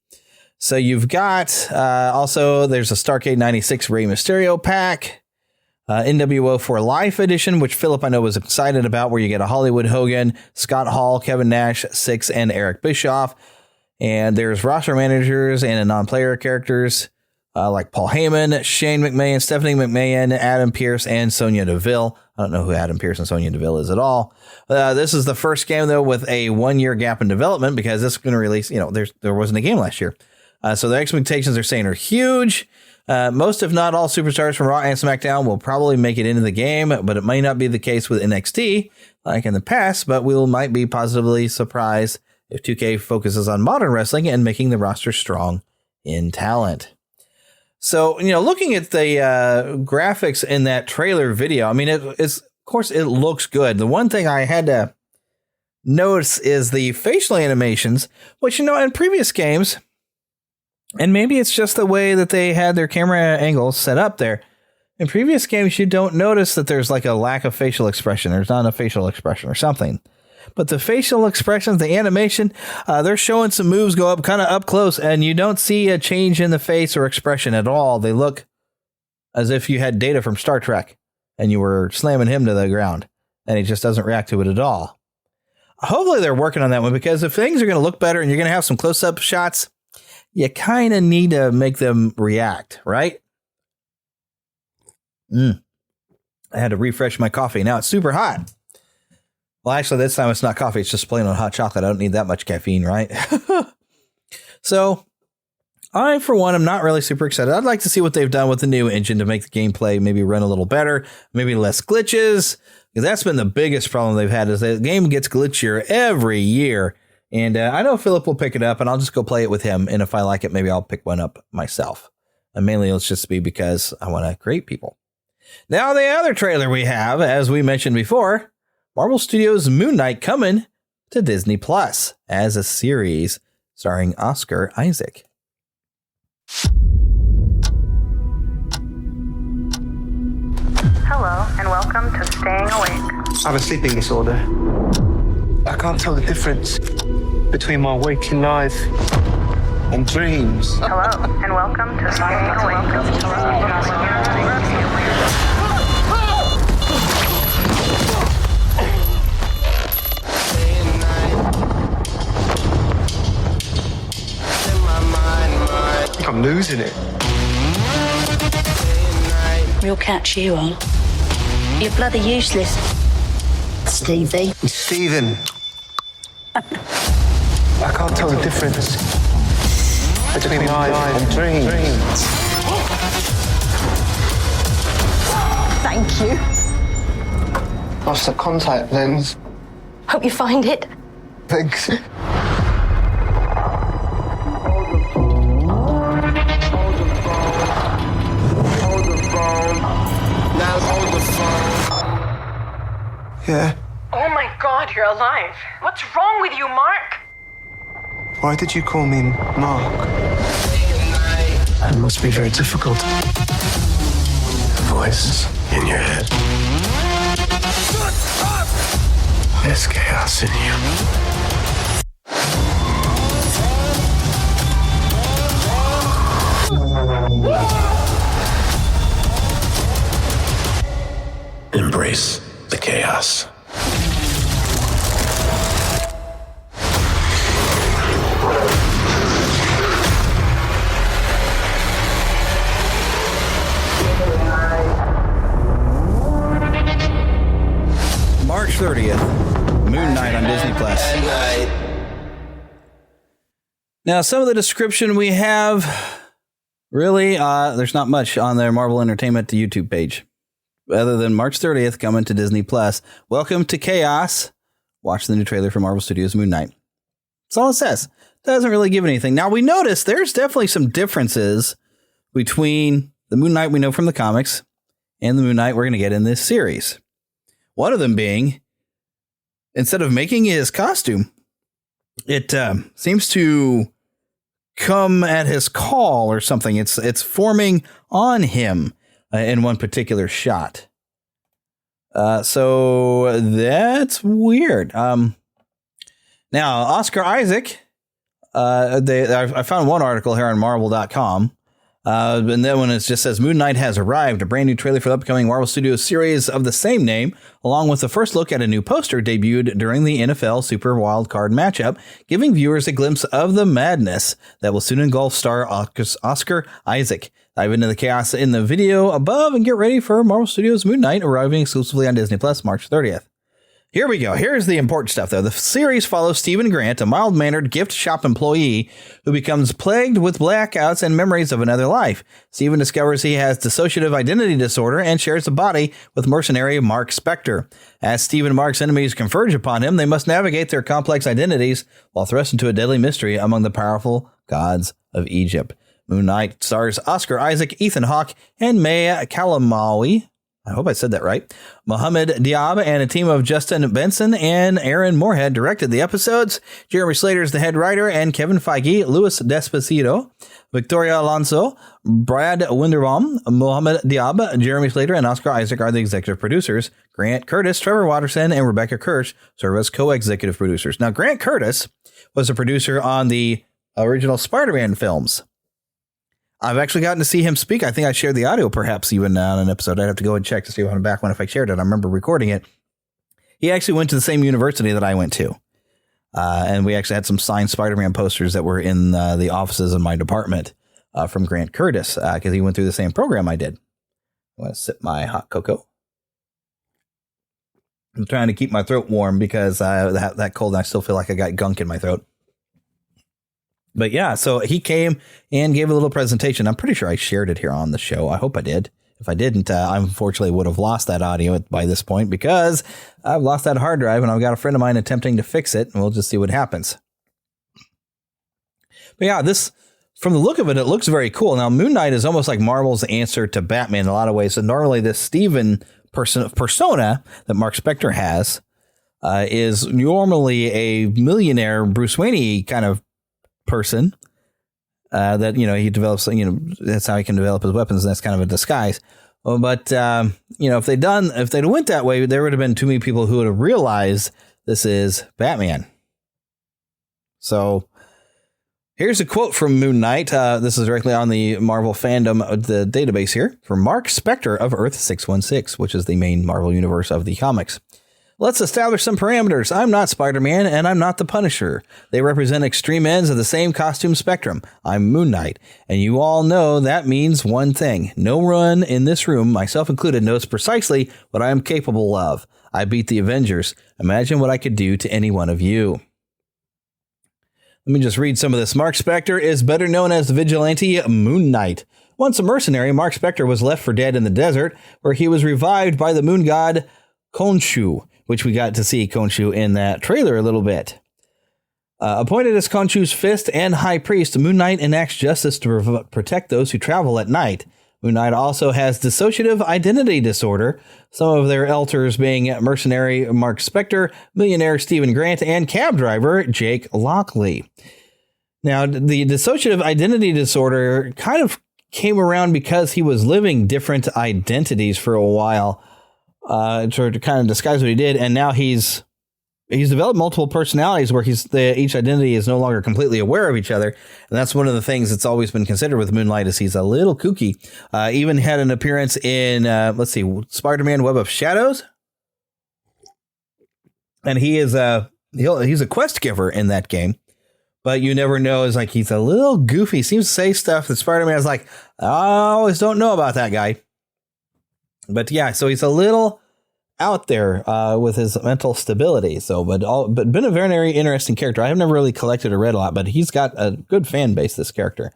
So you've got also there's a Starcade 96 Rey Mysterio pack, NWO for Life edition, which Philip I know was excited about, where you get a Hollywood Hogan, Scott Hall, Kevin Nash, Six, and Eric Bischoff. And there's roster managers and non-player characters. Like Paul Heyman, Shane McMahon, Stephanie McMahon, Adam Pearce, and Sonya Deville. I don't know who Adam Pearce and Sonya Deville is at all. This is the first game, though, with a 1-year gap in development because this is going to release, there wasn't a game last year. So the expectations they're saying are huge. Most, if not all, superstars from Raw and SmackDown will probably make it into the game, but it might not be the case with NXT like in the past, but we might be positively surprised if 2K focuses on modern wrestling and making the roster strong in talent. So, looking at the graphics in that trailer video, I mean, it's, of course, it looks good. The one thing I had to notice is the facial animations, which, in previous games, and maybe it's just the way that they had their camera angles set up there. In previous games, you don't notice that there's like a lack of facial expression. There's not a facial expression or something. But the facial expressions, the animation, they're showing some moves go up kind of up close, and you don't see a change in the face or expression at all. They look as if you had Data from Star Trek and you were slamming him to the ground, and he just doesn't react to it at all. Hopefully they're working on that one, because if things are going to look better and you're going to have some close-up shots, you kind of need to make them react, right? I had to refresh my coffee. Now it's super hot. Well, actually, this time it's not coffee. It's just plain on hot chocolate. I don't need that much caffeine, right? So, I, for one, am not really super excited. I'd like to see what they've done with the new engine to make the gameplay maybe run a little better, maybe less glitches, because that's been the biggest problem they've had, is the game gets glitchier every year. And I know Philip will pick it up, and I'll just go play it with him. And if I like it, maybe I'll pick one up myself. And mainly it'll just be because I want to create people. Now, the other trailer we have, as we mentioned before, Marvel Studios' Moon Knight coming to Disney Plus as a series starring Oscar Isaac. Hello, and welcome to Staying Awake. I have a sleeping disorder. I can't tell the difference between my waking life and dreams. Hello, and welcome to Staying Awake. I think I'm losing it. We'll catch you on. You're bloody useless, Stevie. Stephen. I can't tell the difference between life and dreams. Thank you. Lost the contact lens. Hope you find it. Thanks. Yeah. Oh my God, you're alive. What's wrong with you, Mark? Why did you call me Mark? That must be very difficult. The voice in your head. There's chaos in you. Embrace the chaos. March 30th, Moon Knight on Disney Plus. Now, some of the description we have, really, there's not much on their Marvel Entertainment YouTube page, other than March 30th coming to Disney Plus. Welcome to chaos. Watch the new trailer for Marvel Studios' Moon Knight. That's all it says. Doesn't really give anything. Now, we notice there's definitely some differences between the Moon Knight we know from the comics and the Moon Knight we're going to get in this series. One of them being, instead of making his costume, it seems to come at his call or something. It's forming on him in one particular shot. So that's weird. Now, Oscar Isaac, I found one article here on Marvel.com. And then when it just says Moon Knight has arrived, a brand new trailer for the upcoming Marvel Studios series of the same name, along with the first look at a new poster debuted during the NFL Super Wildcard matchup, giving viewers a glimpse of the madness that will soon engulf star Oscar Isaac. Dive into the chaos in the video above and get ready for Marvel Studios Moon Knight arriving exclusively on Disney Plus March 30th. Here we go. Here's the important stuff, though. The series follows Stephen Grant, a mild-mannered gift shop employee who becomes plagued with blackouts and memories of another life. Stephen discovers he has dissociative identity disorder and shares a body with mercenary Mark Specter. As Stephen and Mark's enemies converge upon him, they must navigate their complex identities while thrust into a deadly mystery among the powerful gods of Egypt. Moon Knight stars Oscar Isaac, Ethan Hawke, and Maya Kalamawi. I hope I said that right. Mohamed Diab and a team of Justin Benson and Aaron Moorhead directed the episodes. Jeremy Slater is the head writer, and Kevin Feige, Louis Despacito, Victoria Alonso, Brad Winderbaum, Mohamed Diab, Jeremy Slater, and Oscar Isaac are the executive producers. Grant Curtis, Trevor Watterson, and Rebecca Kirsch serve as co-executive producers. Now, Grant Curtis was a producer on the original Spider-Man films. I've actually gotten to see him speak. I think I shared the audio perhaps even on an episode. I'd have to go and check to see if I'm back when if I shared it. I remember recording it. He actually went to the same university that I went to. And we actually had some signed Spider-Man posters that were in the offices in my department from Grant Curtis because he went through the same program I did. I'm going to sip my hot cocoa. I'm trying to keep my throat warm because that cold, and I still feel like I got gunk in my throat. But yeah, so he came and gave a little presentation. I'm pretty sure I shared it here on the show. I hope I did. If I didn't, I unfortunately would have lost that audio by this point because I've lost that hard drive and I've got a friend of mine attempting to fix it, and we'll just see what happens. But yeah, this, from the look of it, it looks very cool. Now, Moon Knight is almost like Marvel's answer to Batman in a lot of ways. So normally this Steven persona that Mark Spector has is normally a millionaire Bruce Wayne kind of person that, you know, he develops, you know, that's how he can develop his weapons. And that's kind of a disguise. But, you know, if they'd went that way, there would have been too many people who would have realized this is Batman. So here's a quote from Moon Knight. This is directly on the Marvel Fandom, the database here, from Mark Spector of Earth 616, which is the main Marvel universe of the comics. Let's establish some parameters. I'm not Spider-Man, and I'm not the Punisher. They represent extreme ends of the same costume spectrum. I'm Moon Knight, and you all know that means one thing. No one in this room, myself included, knows precisely what I am capable of. I beat the Avengers. Imagine what I could do to any one of you. Let me just read some of this. Mark Spector is better known as the vigilante Moon Knight. Once a mercenary, Mark Spector was left for dead in the desert, where he was revived by the moon god Khonshu, which we got to see Khonshu in that trailer a little bit. Appointed as Khonshu's fist and high priest, Moon Knight enacts justice to protect those who travel at night. Moon Knight also has dissociative identity disorder, some of their elders being mercenary Mark Spector, millionaire Stephen Grant, and cab driver Jake Lockley. Now, the dissociative identity disorder kind of came around because he was living different identities for a while, to kind of disguise what he did, and now he's developed multiple personalities where each identity is no longer completely aware of each other, and that's one of the things that's always been considered with Moonlight is he's a little kooky. Even had an appearance in Spider-Man: Web of Shadows, and he's a quest giver in that game, but you never know. Is like he's a little goofy. Seems to say stuff that Spider-Man is like, I always don't know about that guy. But yeah, so he's a little out there with his mental stability. So, but been a very interesting character. I have never really collected or read a lot, but he's got a good fan base, this character.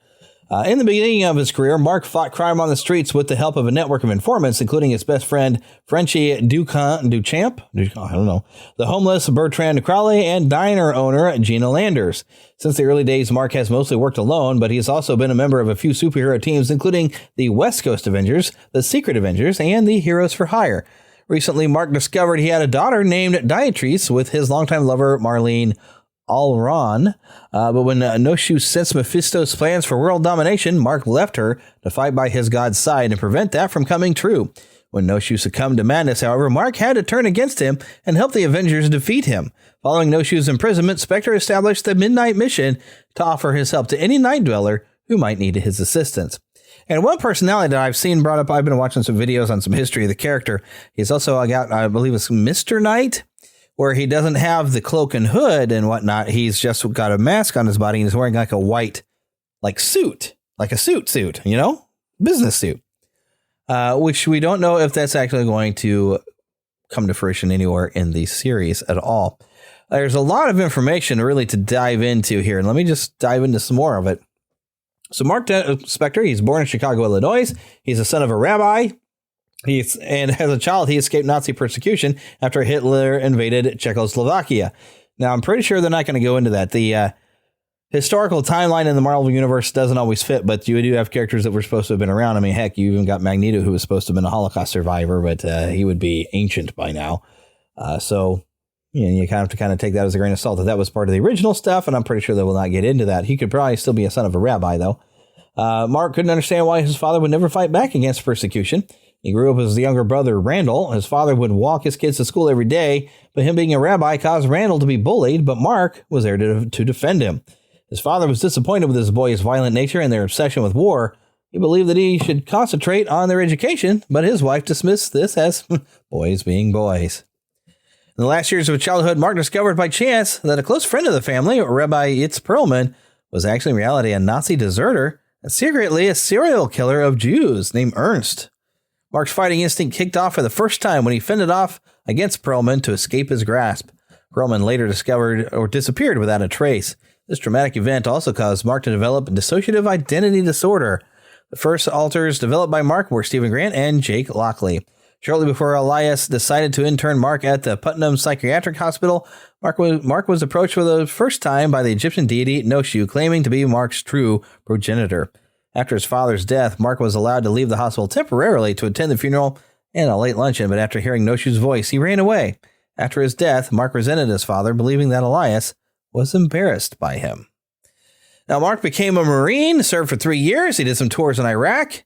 In the beginning of his career, Mark fought crime on the streets with the help of a network of informants, including his best friend, Frenchie Duchamp, I don't know, the homeless Bertrand Crowley, and diner owner Gina Landers. Since the early days, Mark has mostly worked alone, but he's also been a member of a few superhero teams, including the West Coast Avengers, the Secret Avengers, and the Heroes for Hire. Recently, Mark discovered he had a daughter named Diatrice with his longtime lover, Marlene Alron. But when No Shoe sensed Mephisto's plans for world domination, Mark left her to fight by his god's side and prevent that from coming true. When No Shoe succumbed to madness, however, Mark had to turn against him and help the Avengers defeat him. Following No Shoe's imprisonment, Spectre established the Midnight Mission to offer his help to any Night Dweller who might need his assistance. And one personality that I've seen brought up, I've been watching some videos on some history of the character. He's also got, I believe it's Mr. Knight, where he doesn't have the cloak and hood and whatnot. He's just got a mask on his body and he's wearing like a white, suit, like a suit, you know, business suit, which we don't know if that's actually going to come to fruition anywhere in the series at all. There's a lot of information really to dive into here. And let me just dive into some more of it. So Mark Spector, he's born in Chicago, Illinois. He's the son of a rabbi. And as a child, he escaped Nazi persecution after Hitler invaded Czechoslovakia. Now, I'm pretty sure they're not going to go into that. historical timeline in the Marvel Universe doesn't always fit, but you do have characters that were supposed to have been around. I mean, heck, you even got Magneto, who was supposed to have been a Holocaust survivor, but he would be ancient by now. So you kind of have to take that as a grain of salt that was part of the original stuff, and I'm pretty sure they will not get into that. He could probably still be a son of a rabbi, though. Mark couldn't understand why his father would never fight back against persecution. He grew up as the younger brother, Randall. His father would walk his kids to school every day, but him being a rabbi caused Randall to be bullied, but Mark was there to defend him. His father was disappointed with his boy's violent nature and their obsession with war. He believed that he should concentrate on their education, but his wife dismissed this as boys being boys. In the last years of childhood, Mark discovered by chance that a close friend of the family, Rabbi Yitz Perlman, was actually in reality a Nazi deserter and secretly a serial killer of Jews named Ernst. Mark's fighting instinct kicked off for the first time when he fended off against Perlman to escape his grasp. Perlman later discovered or disappeared without a trace. This traumatic event also caused Mark to develop dissociative identity disorder. The first alters developed by Mark were Stephen Grant and Jake Lockley. Shortly before Elias decided to intern Mark at the Putnam Psychiatric Hospital, Mark was approached for the first time by the Egyptian deity Noshu, claiming to be Mark's true progenitor. After his father's death, Mark was allowed to leave the hospital temporarily to attend the funeral and a late luncheon, but after hearing Noshu's voice, he ran away. After his death, Mark resented his father, believing that Elias was embarrassed by him. Now, Mark became a Marine, served for 3 years. He did some tours in Iraq,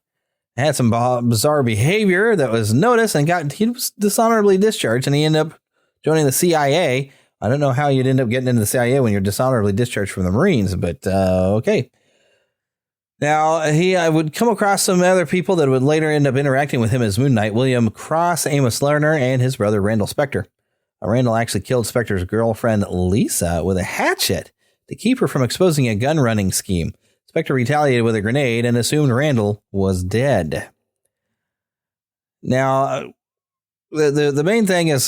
had some bizarre behavior that was noticed, and he was dishonorably discharged, and he ended up joining the CIA. I don't know how you'd end up getting into the CIA when you're dishonorably discharged from the Marines, but okay. Now, I would come across some other people that would later end up interacting with him as Moon Knight: William Cross, Amos Lerner, and his brother Randall Specter. Randall actually killed Specter's girlfriend Lisa with a hatchet to keep her from exposing a gun-running scheme. Specter retaliated with a grenade and assumed Randall was dead. Now, the main thing is,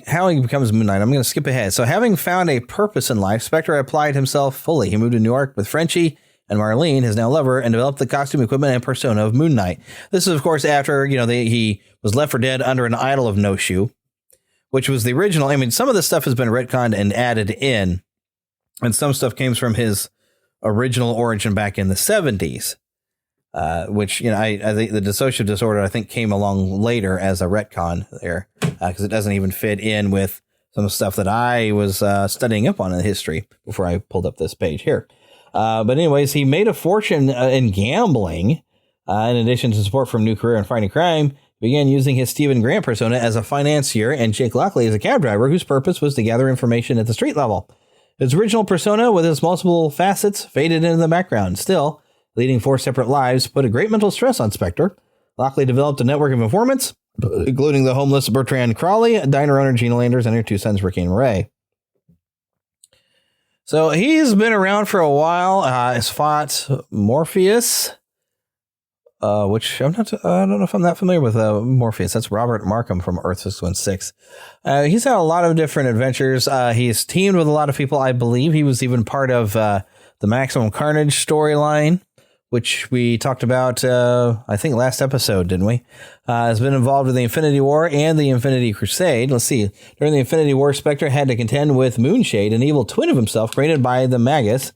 how he becomes Moon Knight. I'm going to skip ahead. So, having found a purpose in life, Specter applied himself fully. He moved to New York with Frenchie and Marlene, his now lover, and developed the costume, equipment, and persona of Moon Knight. This is, of course, after he was left for dead under an idol of Noshu, which was the original. I mean, some of this stuff has been retconned and added in, and some stuff came from his original origin back in the 70s, which, I think the dissociative disorder, I think, came along later as a retcon there, because it doesn't even fit in with some stuff that I was studying up on in history before I pulled up this page here. But anyways, he made a fortune in gambling. In addition to support from new career in fighting crime, he began using his Stephen Grant persona as a financier and Jake Lockley as a cab driver whose purpose was to gather information at the street level. His original persona, with its multiple facets, faded into the background. Still, leading 4 separate lives put a great mental stress on Specter. Lockley developed a network of informants, including the homeless Bertrand Crawley, diner owner Gina Landers, and her 2 sons, Ricky and Ray. So he's been around for a while. Has fought Morpheus, which I don't know if I'm that familiar with Morpheus. That's Robert Markham from Earth 616. He's had a lot of different adventures. He's teamed with a lot of people. I believe he was even part of the Maximum Carnage storyline, which we talked about, I think, last episode, didn't we? Has been involved with the Infinity War and the Infinity Crusade. Let's see. During the Infinity War, Specter had to contend with Moonshade, an evil twin of himself created by the Magus,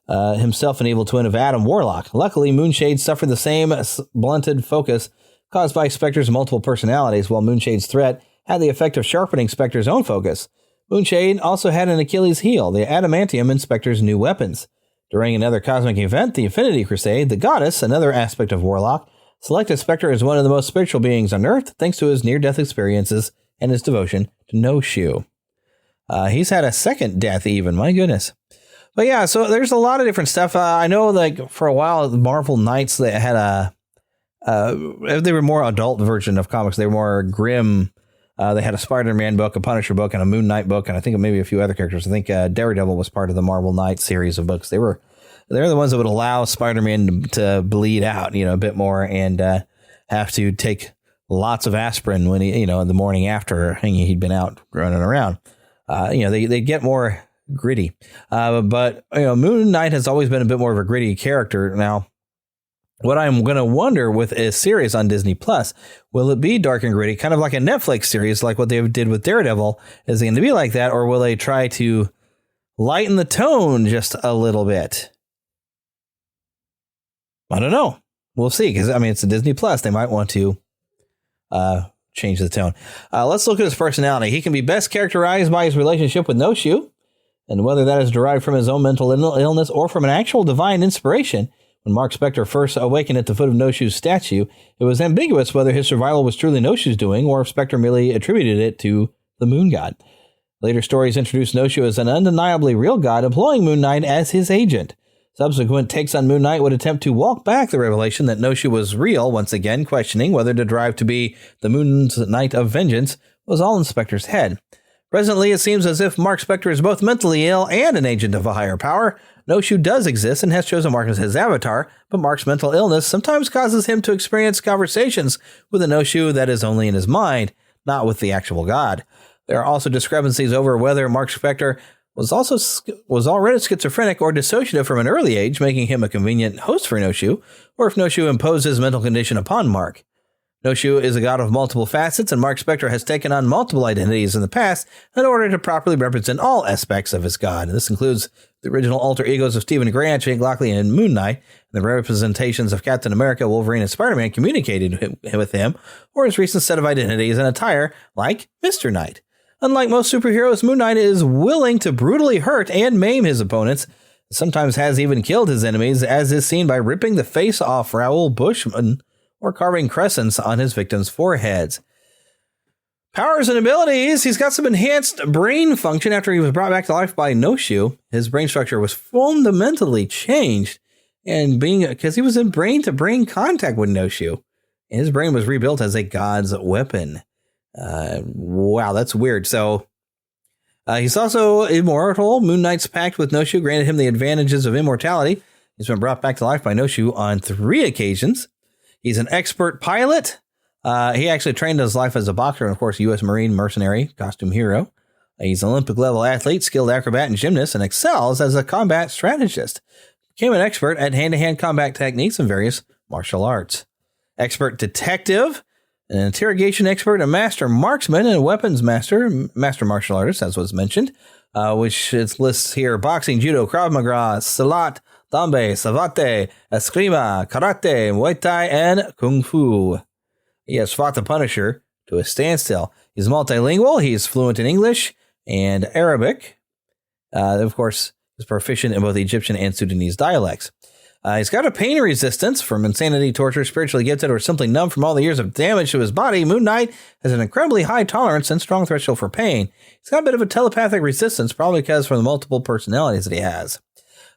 himself an evil twin of Adam Warlock. Luckily, Moonshade suffered the same blunted focus caused by Specter's multiple personalities, while Moonshade's threat had the effect of sharpening Specter's own focus. Moonshade also had an Achilles heel, the adamantium in Specter's new weapons. During another cosmic event, the Infinity Crusade, the goddess, another aspect of Warlock, selected Specter as one of the most spiritual beings on Earth thanks to his near-death experiences and his devotion to Noshu. He's had a second death even, my goodness. But yeah, so there's a lot of different stuff. I know, like, for a while, the Marvel Knights, they had they were more adult version of comics. They were more grim. They had a Spider-Man book, a Punisher book, and a Moon Knight book, and I think maybe a few other characters. I think Daredevil was part of the Marvel Knights series of books. They're the ones that would allow Spider-Man to bleed out, a bit more, and have to take lots of aspirin when he, in the morning after he'd been out running around. They get more gritty. But Moon Knight has always been a bit more of a gritty character. Now, what I'm going to wonder with a series on Disney Plus, will it be dark and gritty, kind of like a Netflix series, like what they did with Daredevil? Is it going to be like that, or will they try to lighten the tone just a little bit? I don't know. We'll see, because, I mean, it's a Disney Plus. They might want to change the tone. Let's look at his personality. He can be best characterized by his relationship with No-Shoe, and whether that is derived from his own mental illness or from an actual divine inspiration. When Mark Specter first awakened at the foot of No-Shoe's statue, it was ambiguous whether his survival was truly No-Shoe's doing or if Specter merely attributed it to the moon god. Later stories introduced No-Shoe as an undeniably real god, employing Moon Knight as his agent. Subsequent takes on Moon Knight would attempt to walk back the revelation that No-Shoe was real, once again questioning whether to derive to be the Moon's Knight of Vengeance was all in Specter's head. Presently, it seems as if Mark Specter is both mentally ill and an agent of a higher power. No-Shoe does exist and has chosen Mark as his avatar, but Mark's mental illness sometimes causes him to experience conversations with a No-Shoe that is only in his mind, not with the actual god. There are also discrepancies over whether Mark Specter was already schizophrenic or dissociative from an early age, making him a convenient host for No-Shoe, or if No-Shoe imposed his mental condition upon Mark. No-Shoe is a god of multiple facets, and Mark Specter has taken on multiple identities in the past in order to properly represent all aspects of his god. This includes the original alter egos of Stephen Grant, Jake Lockley, and Moon Knight, and the representations of Captain America, Wolverine, and Spider-Man communicated with him, or his recent set of identities and attire, like Mr. Knight. Unlike most superheroes, Moon Knight is willing to brutally hurt and maim his opponents, sometimes has even killed his enemies, as is seen by ripping the face off Raoul Bushman or carving crescents on his victims' foreheads. Powers and abilities. He's got some enhanced brain function after he was brought back to life by No-Shoe. His brain structure was fundamentally changed, and because he was in brain-to-brain contact with No-Shoe. His brain was rebuilt as a god's weapon. Wow, that's weird. So he's also immortal. Moon Knight's pact with No-Shoe granted him the advantages of immortality. He's been brought back to life by No-Shoe on 3 occasions. He's an expert pilot. He actually trained his life as a boxer and, of course, U.S. Marine mercenary, costume hero. He's an Olympic-level athlete, skilled acrobat and gymnast, and excels as a combat strategist. Became an expert at hand-to-hand combat techniques and various martial arts. Expert detective, an interrogation expert, a master marksman, and a weapons master martial artist, as was mentioned, which lists here boxing, judo, Krav Maga, Silat, Dambe, Savate, Eskrima, Karate, Muay Thai, and Kung Fu. He has fought the Punisher to a standstill. He's multilingual. He's fluent in English and Arabic. Of course, he's proficient in both Egyptian and Sudanese dialects. He's got a pain resistance from insanity, torture, spiritually gifted, or simply numb from all the years of damage to his body. Moon Knight has an incredibly high tolerance and strong threshold for pain. He's got a bit of a telepathic resistance, probably because from the multiple personalities that he has.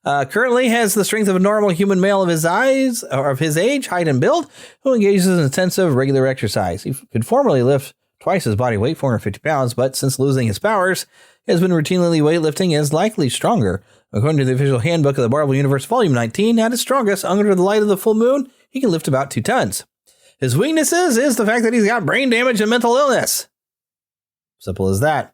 Currently has the strength of a normal human male of his age, height, and build, who engages in intensive, regular exercise. He could formerly lift twice his body weight, 450 pounds, but since losing his powers, he has been routinely weightlifting and is likely stronger. According to the official handbook of the Marvel Universe, Volume 19, at his strongest, under the light of the full moon, he can lift about 2 tons. His weaknesses is the fact that he's got brain damage and mental illness. Simple as that.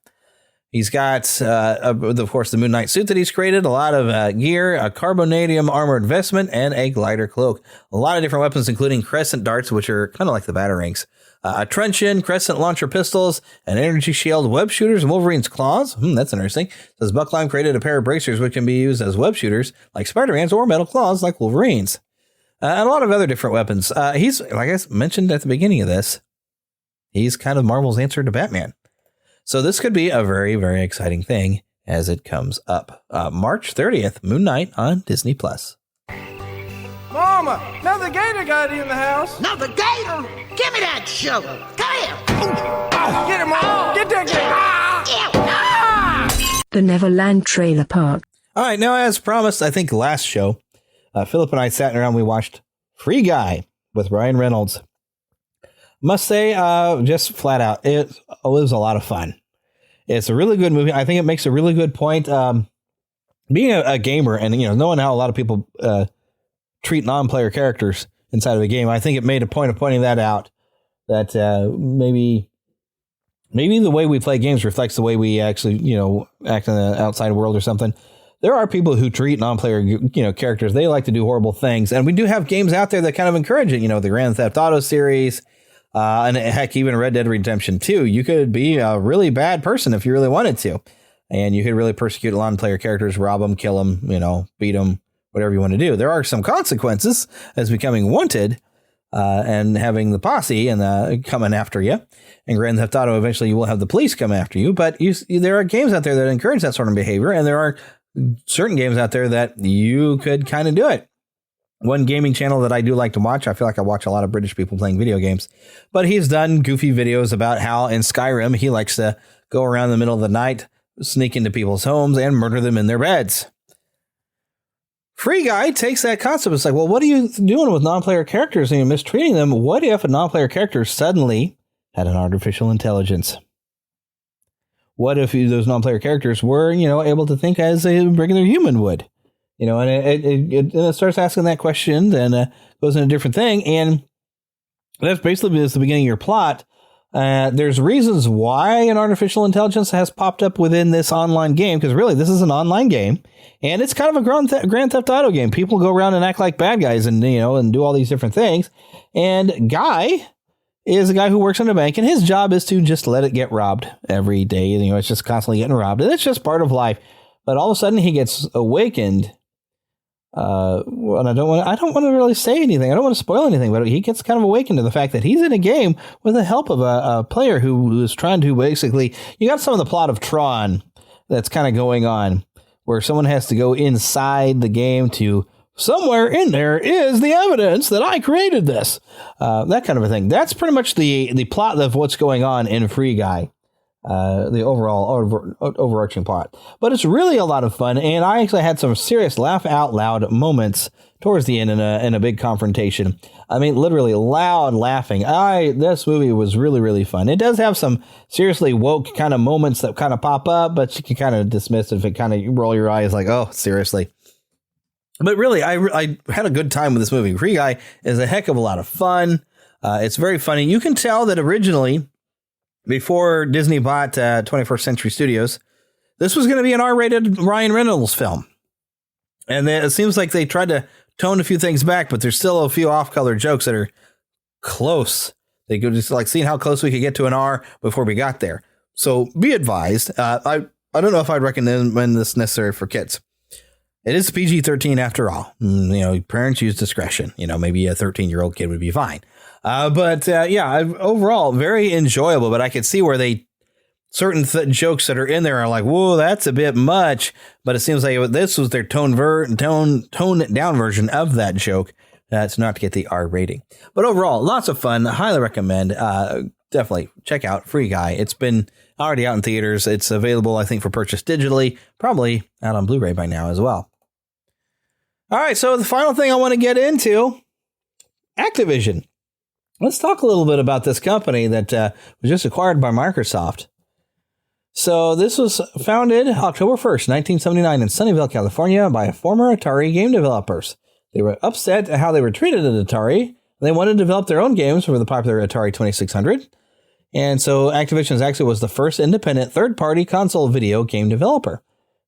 He's got, of course, the Moon Knight suit that he's created, a lot of gear, a carbonadium armored vestment, and a glider cloak. A lot of different weapons, including crescent darts, which are kind of like the batarangs, a truncheon, crescent launcher pistols, an energy shield, web shooters, and Wolverine's claws. That's interesting. It says Buckline created a pair of bracers which can be used as web shooters, like Spider-Man's, or metal claws, like Wolverine's. And a lot of other different weapons. He's, like I mentioned at the beginning of this, he's kind of Marvel's answer to Batman. So this could be a very, very exciting thing as it comes up. March 30th, Moon Knight on Disney+. Mama, another gator got in the house. Another gator? Give me that shovel. Come here. Get him, Mama. Get that gator. The Neverland Trailer Park. All right, now as promised, I think last show, Philip and I sat around, we watched Free Guy with Ryan Reynolds. Must say, just flat out, it was a lot of fun. It's a really good movie. I think it makes a really good point. Being a gamer and, knowing how a lot of people treat non-player characters inside of a game, I think it made a point of pointing that out, that maybe the way we play games reflects the way we actually, act in the outside world or something. There are people who treat non-player, characters. They like to do horrible things. And we do have games out there that kind of encourage it. The Grand Theft Auto series, and heck, even Red Dead Redemption 2. You could be a really bad person if you really wanted to. and you could really persecute non-player characters, rob them, kill them, beat them, whatever you want to do. There are some consequences as becoming wanted and having the posse and coming after you. In Grand Theft Auto, eventually you will have the police come after you, but there are games out there that encourage that sort of behavior, and there are certain games out there that you could kind of do it. One gaming channel that I do like to watch, I feel like I watch a lot of British people playing video games, but he's done goofy videos about how in Skyrim he likes to go around in the middle of the night, sneak into people's homes, and murder them in their beds. Free Guy takes that concept. It's like, well, what are you doing with non-player characters and you're mistreating them? What if a non-player character suddenly had an artificial intelligence? What if those non-player characters were, able to think as a regular human would? And it starts asking that question, and goes into a different thing. And that's basically the beginning of your plot. There's reasons why an artificial intelligence has popped up within this online game, because really this is an online game, and it's kind of a Grand Theft Auto game. People go around and act like bad guys and, and do all these different things. And Guy is a guy who works in a bank, and his job is to just let it get robbed every day. It's just constantly getting robbed, and it's just part of life. But all of a sudden he gets awakened. And I don't want to really say anything. I don't want to spoil anything, but he gets kind of awakened to the fact that he's in a game with the help of a player who is trying to basically, you got some of the plot of Tron that's kind of going on, where someone has to go inside the game to somewhere in there is the evidence that I created this, that kind of a thing. That's pretty much the plot of what's going on in Free Guy. The overall overarching plot, but it's really a lot of fun, and I actually had some serious laugh out loud moments towards the end in a big confrontation. I mean, literally loud laughing. This movie was really, really fun. It does have some seriously woke kind of moments that kind of pop up, but you can kind of dismiss it if it kind of roll your eyes like, oh, seriously. But really, I had a good time with this movie. Free Guy is a heck of a lot of fun. It's very funny. You can tell that originally, before Disney bought 21st Century Studios, this was going to be an R-rated Ryan Reynolds film. And it seems like they tried to tone a few things back, but there's still a few off-color jokes that are close. They could just like seeing how close we could get to an R before we got there. So be advised. I don't know if I'd recommend this necessary for kids. It is PG-13 after all. Parents use discretion. Maybe a 13-year-old kid would be fine. But overall, very enjoyable. But I could see where certain jokes that are in there are like, whoa, that's a bit much. But it seems like this was their toned down version of that joke. That's not to get the R rating. But overall, lots of fun. Highly recommend. Definitely check out Free Guy. It's been already out in theaters. It's available, I think, for purchase digitally. Probably out on Blu-ray by now as well. All right, so the final thing I want to get into, Activision. Let's talk a little bit about this company that was just acquired by Microsoft. So this was founded October 1st, 1979 in Sunnyvale, California by former Atari game developers. They were upset at how they were treated at Atari. They wanted to develop their own games for the popular Atari 2600. And so Activision actually was the first independent third-party console video game developer.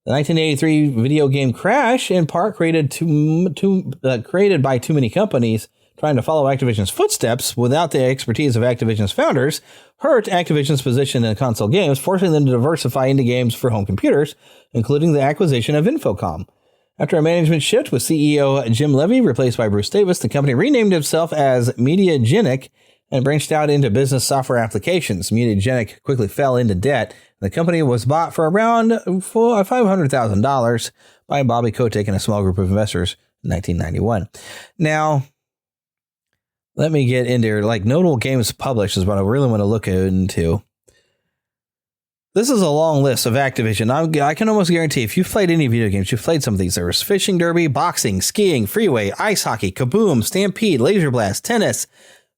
The 1983 video game crash, in part created by too many companies trying to follow Activision's footsteps without the expertise of Activision's founders, hurt Activision's position in console games, forcing them to diversify into games for home computers, including the acquisition of Infocom. After a management shift with CEO Jim Levy replaced by Bruce Davis, the company renamed itself as Mediagenic and branched out into business software applications. Mediagenic quickly fell into debt. The company was bought for around $500,000 by Bobby Kotick and a small group of investors in 1991. Now, let me get into notable games published is what I really want to look into. This is a long list of Activision. I can almost guarantee if you've played any video games, you've played some of these. There was Fishing Derby, Boxing, Skiing, Freeway, Ice Hockey, Kaboom, Stampede, Laser Blast, Tennis,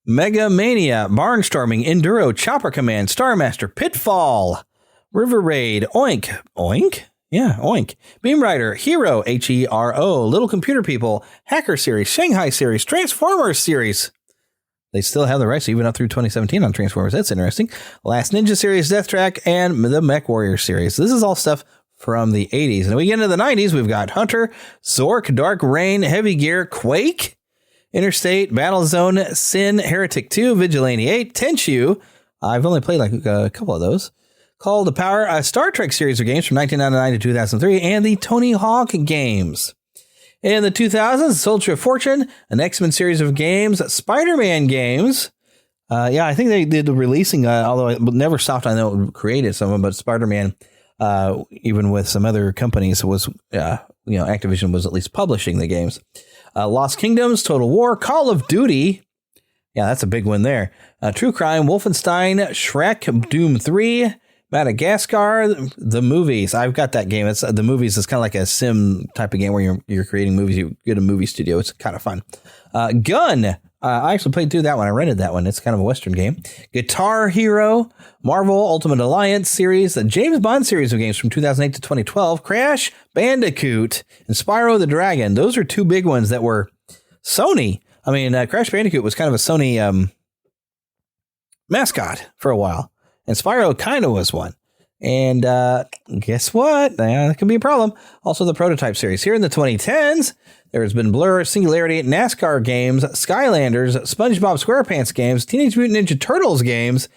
Mega Mania, Barnstorming, Enduro, Chopper Command, Star Master, Pitfall, River Raid, Oink. Oink? Yeah, Oink. Beam Rider, Hero, Hero, Little Computer People, Hacker Series, Shanghai Series, Transformers Series. They still have the rights even up through 2017 on Transformers. That's interesting. Last Ninja Series, Death Track, and the Mech Warrior Series. This is all stuff from the 80s. And we get into the 90s. We've got Hunter, Zork, Dark Rain, Heavy Gear, Quake, Interstate, Battlezone, Sin, Heretic 2, Vigilante 8, Tenchu. I've only played a couple of those. called The Power, a Star Trek series of games from 1999 to 2003, and the Tony Hawk games. In the 2000s, Soldier of Fortune, an X-Men series of games, Spider-Man games. I think they did the releasing, although it never stopped. I know it created some of them, but Spider-Man, even with some other companies, was, Activision was at least publishing the games. Lost Kingdoms, Total War, Call of Duty. Yeah, that's a big one there. True Crime, Wolfenstein, Shrek, Doom 3, Madagascar, the movies. I've got that game. It's the movies is kind of like a sim type of game where you're creating movies. You get a movie studio. It's kind of fun. Gun. I actually played through that one. I rented that one. It's kind of a Western game. Guitar Hero, Marvel Ultimate Alliance series, the James Bond series of games from 2008 to 2012, Crash Bandicoot, and Spyro the Dragon. Those are two big ones that were Sony. I mean, Crash Bandicoot was kind of a Sony mascot for a while, and Spyro kind of was one. And guess what? That could be a problem. Also, the Prototype series. Here in the 2010s, there has been Blur, Singularity, NASCAR games, Skylanders, SpongeBob SquarePants games, Teenage Mutant Ninja Turtles games.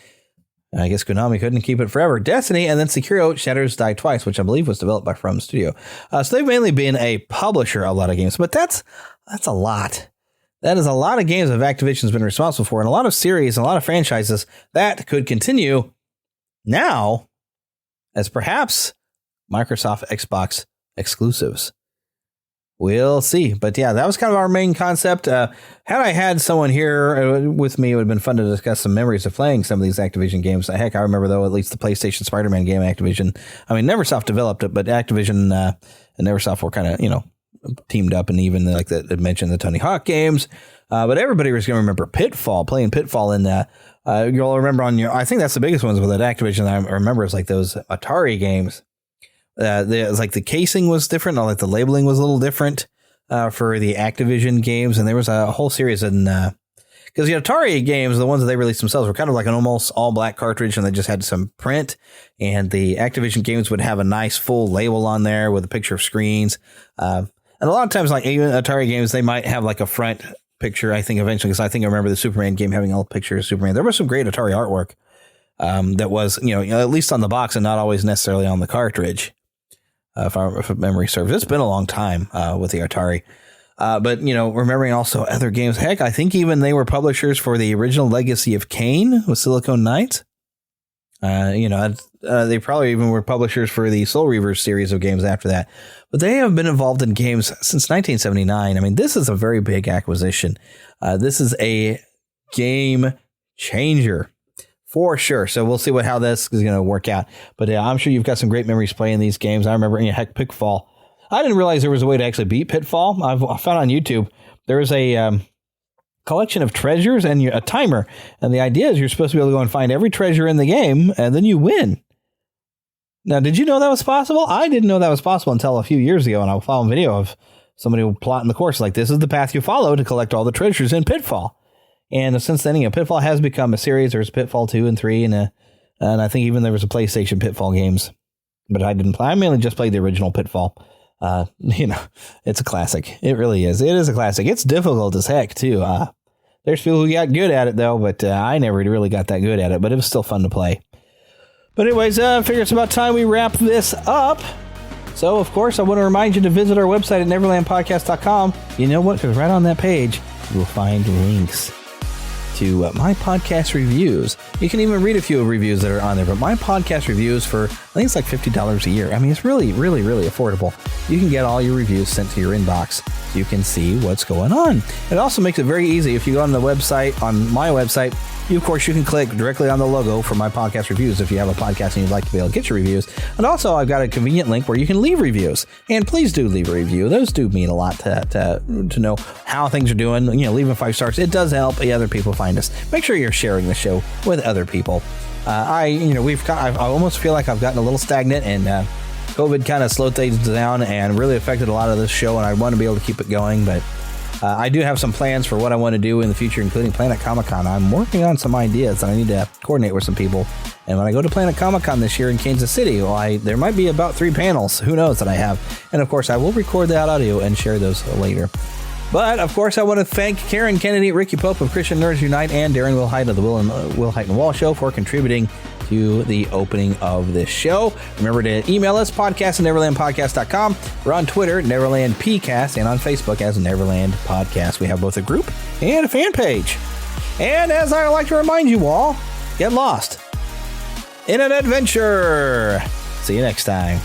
I guess Konami couldn't keep it forever. Destiny, and then Sekiro Shadows Die Twice, which I believe was developed by From Studio. So they've mainly been a publisher of a lot of games, but that's a lot. That is a lot of games that Activision's been responsible for, and a lot of series and a lot of franchises that could continue now as perhaps Microsoft Xbox exclusives. We'll see. But yeah, that was kind of our main concept. Had I had someone here with me, it would have been fun to discuss some memories of playing some of these Activision games. Heck, I remember, though, at least the PlayStation Spider-Man game Activision. I mean, Neversoft developed it, but Activision and Neversoft were kind of, teamed up, and even like that mentioned the Tony Hawk games. But everybody was going to remember Pitfall, playing Pitfall in you'll remember I think that's the biggest ones with that Activision. I remember is like those Atari games. Like the casing was different, or like the labeling was a little different for the Activision games, and there was a whole series in because the Atari games, the ones that they released themselves, were kind of like an almost all black cartridge, and they just had some print. And the Activision games would have a nice full label on there with a picture of screens. And a lot of times, like even Atari games, they might have like a front picture. I think eventually, because I remember the Superman game having a picture of Superman. There was some great Atari artwork that was, at least on the box and not always necessarily on the cartridge. If memory serves, it's been a long time with the Atari. But, remembering also other games. Heck, I think even they were publishers for the original Legacy of Kain with Silicon Knights. They probably even were publishers for the Soul Reavers series of games after that. But they have been involved in games since 1979. I mean, this is a very big acquisition. This is a game changer for sure. So we'll see how this is going to work out. But I'm sure you've got some great memories playing these games. I remember, heck, Pitfall. I didn't realize there was a way to actually beat Pitfall. I found on YouTube there is a collection of treasures and a timer. And the idea is you're supposed to be able to go and find every treasure in the game, and then you win. Now, did you know that was possible? I didn't know that was possible until a few years ago, and I found a video of somebody plotting the course like, this is the path you follow to collect all the treasures in Pitfall. And since then, Pitfall has become a series. There's Pitfall 2 and 3, and I think even there was a PlayStation Pitfall games. But I didn't play. I mainly just played the original Pitfall. It's a classic. It really is. It is a classic. It's difficult as heck, too. There's people who got good at it, though, but I never really got that good at it. But it was still fun to play. But anyways, I figure it's about time we wrap this up. So, of course, I want to remind you to visit our website at neverlandpodcast.com. You know what? Because right on that page, you will find links to my podcast reviews. You can even read a few reviews that are on there, but my podcast reviews for, I think it's like $50 a year. I mean, it's really, really, really affordable. You can get all your reviews sent to your inbox so you can see what's going on. It also makes it very easy. If you go on the website, on my website, you can click directly on the logo for my podcast reviews if you have a podcast and you'd like to be able to get your reviews. And also, I've got a convenient link where you can leave reviews. And please do leave a review. Those do mean a lot to know how things are doing. Leaving 5 stars. It does help other people find us. Make sure you're sharing the show with other people. I almost feel like I've gotten a little stagnant, and COVID kind of slowed things down and really affected a lot of this show, and I want to be able to keep it going, but I do have some plans for what I want to do in the future, including Planet Comic-Con. I'm working on some ideas, and I need to coordinate with some people. And when I go to Planet Comic-Con this year in Kansas City, there might be about 3 panels. Who knows that I have. And, of course, I will record that audio and share those later. But, of course, I want to thank Karen Kennedy, Ricky Pope of Christian Nerds Unite, and Darren Wilhite of the Will Height and Wall Show for contributing to the opening of this show. Remember to email us, podcast@neverlandpodcast.com. We're on Twitter, NeverlandPcast, and on Facebook as Neverland Podcast. We have both a group and a fan page. And as I like to remind you all, get lost in an adventure. See you next time.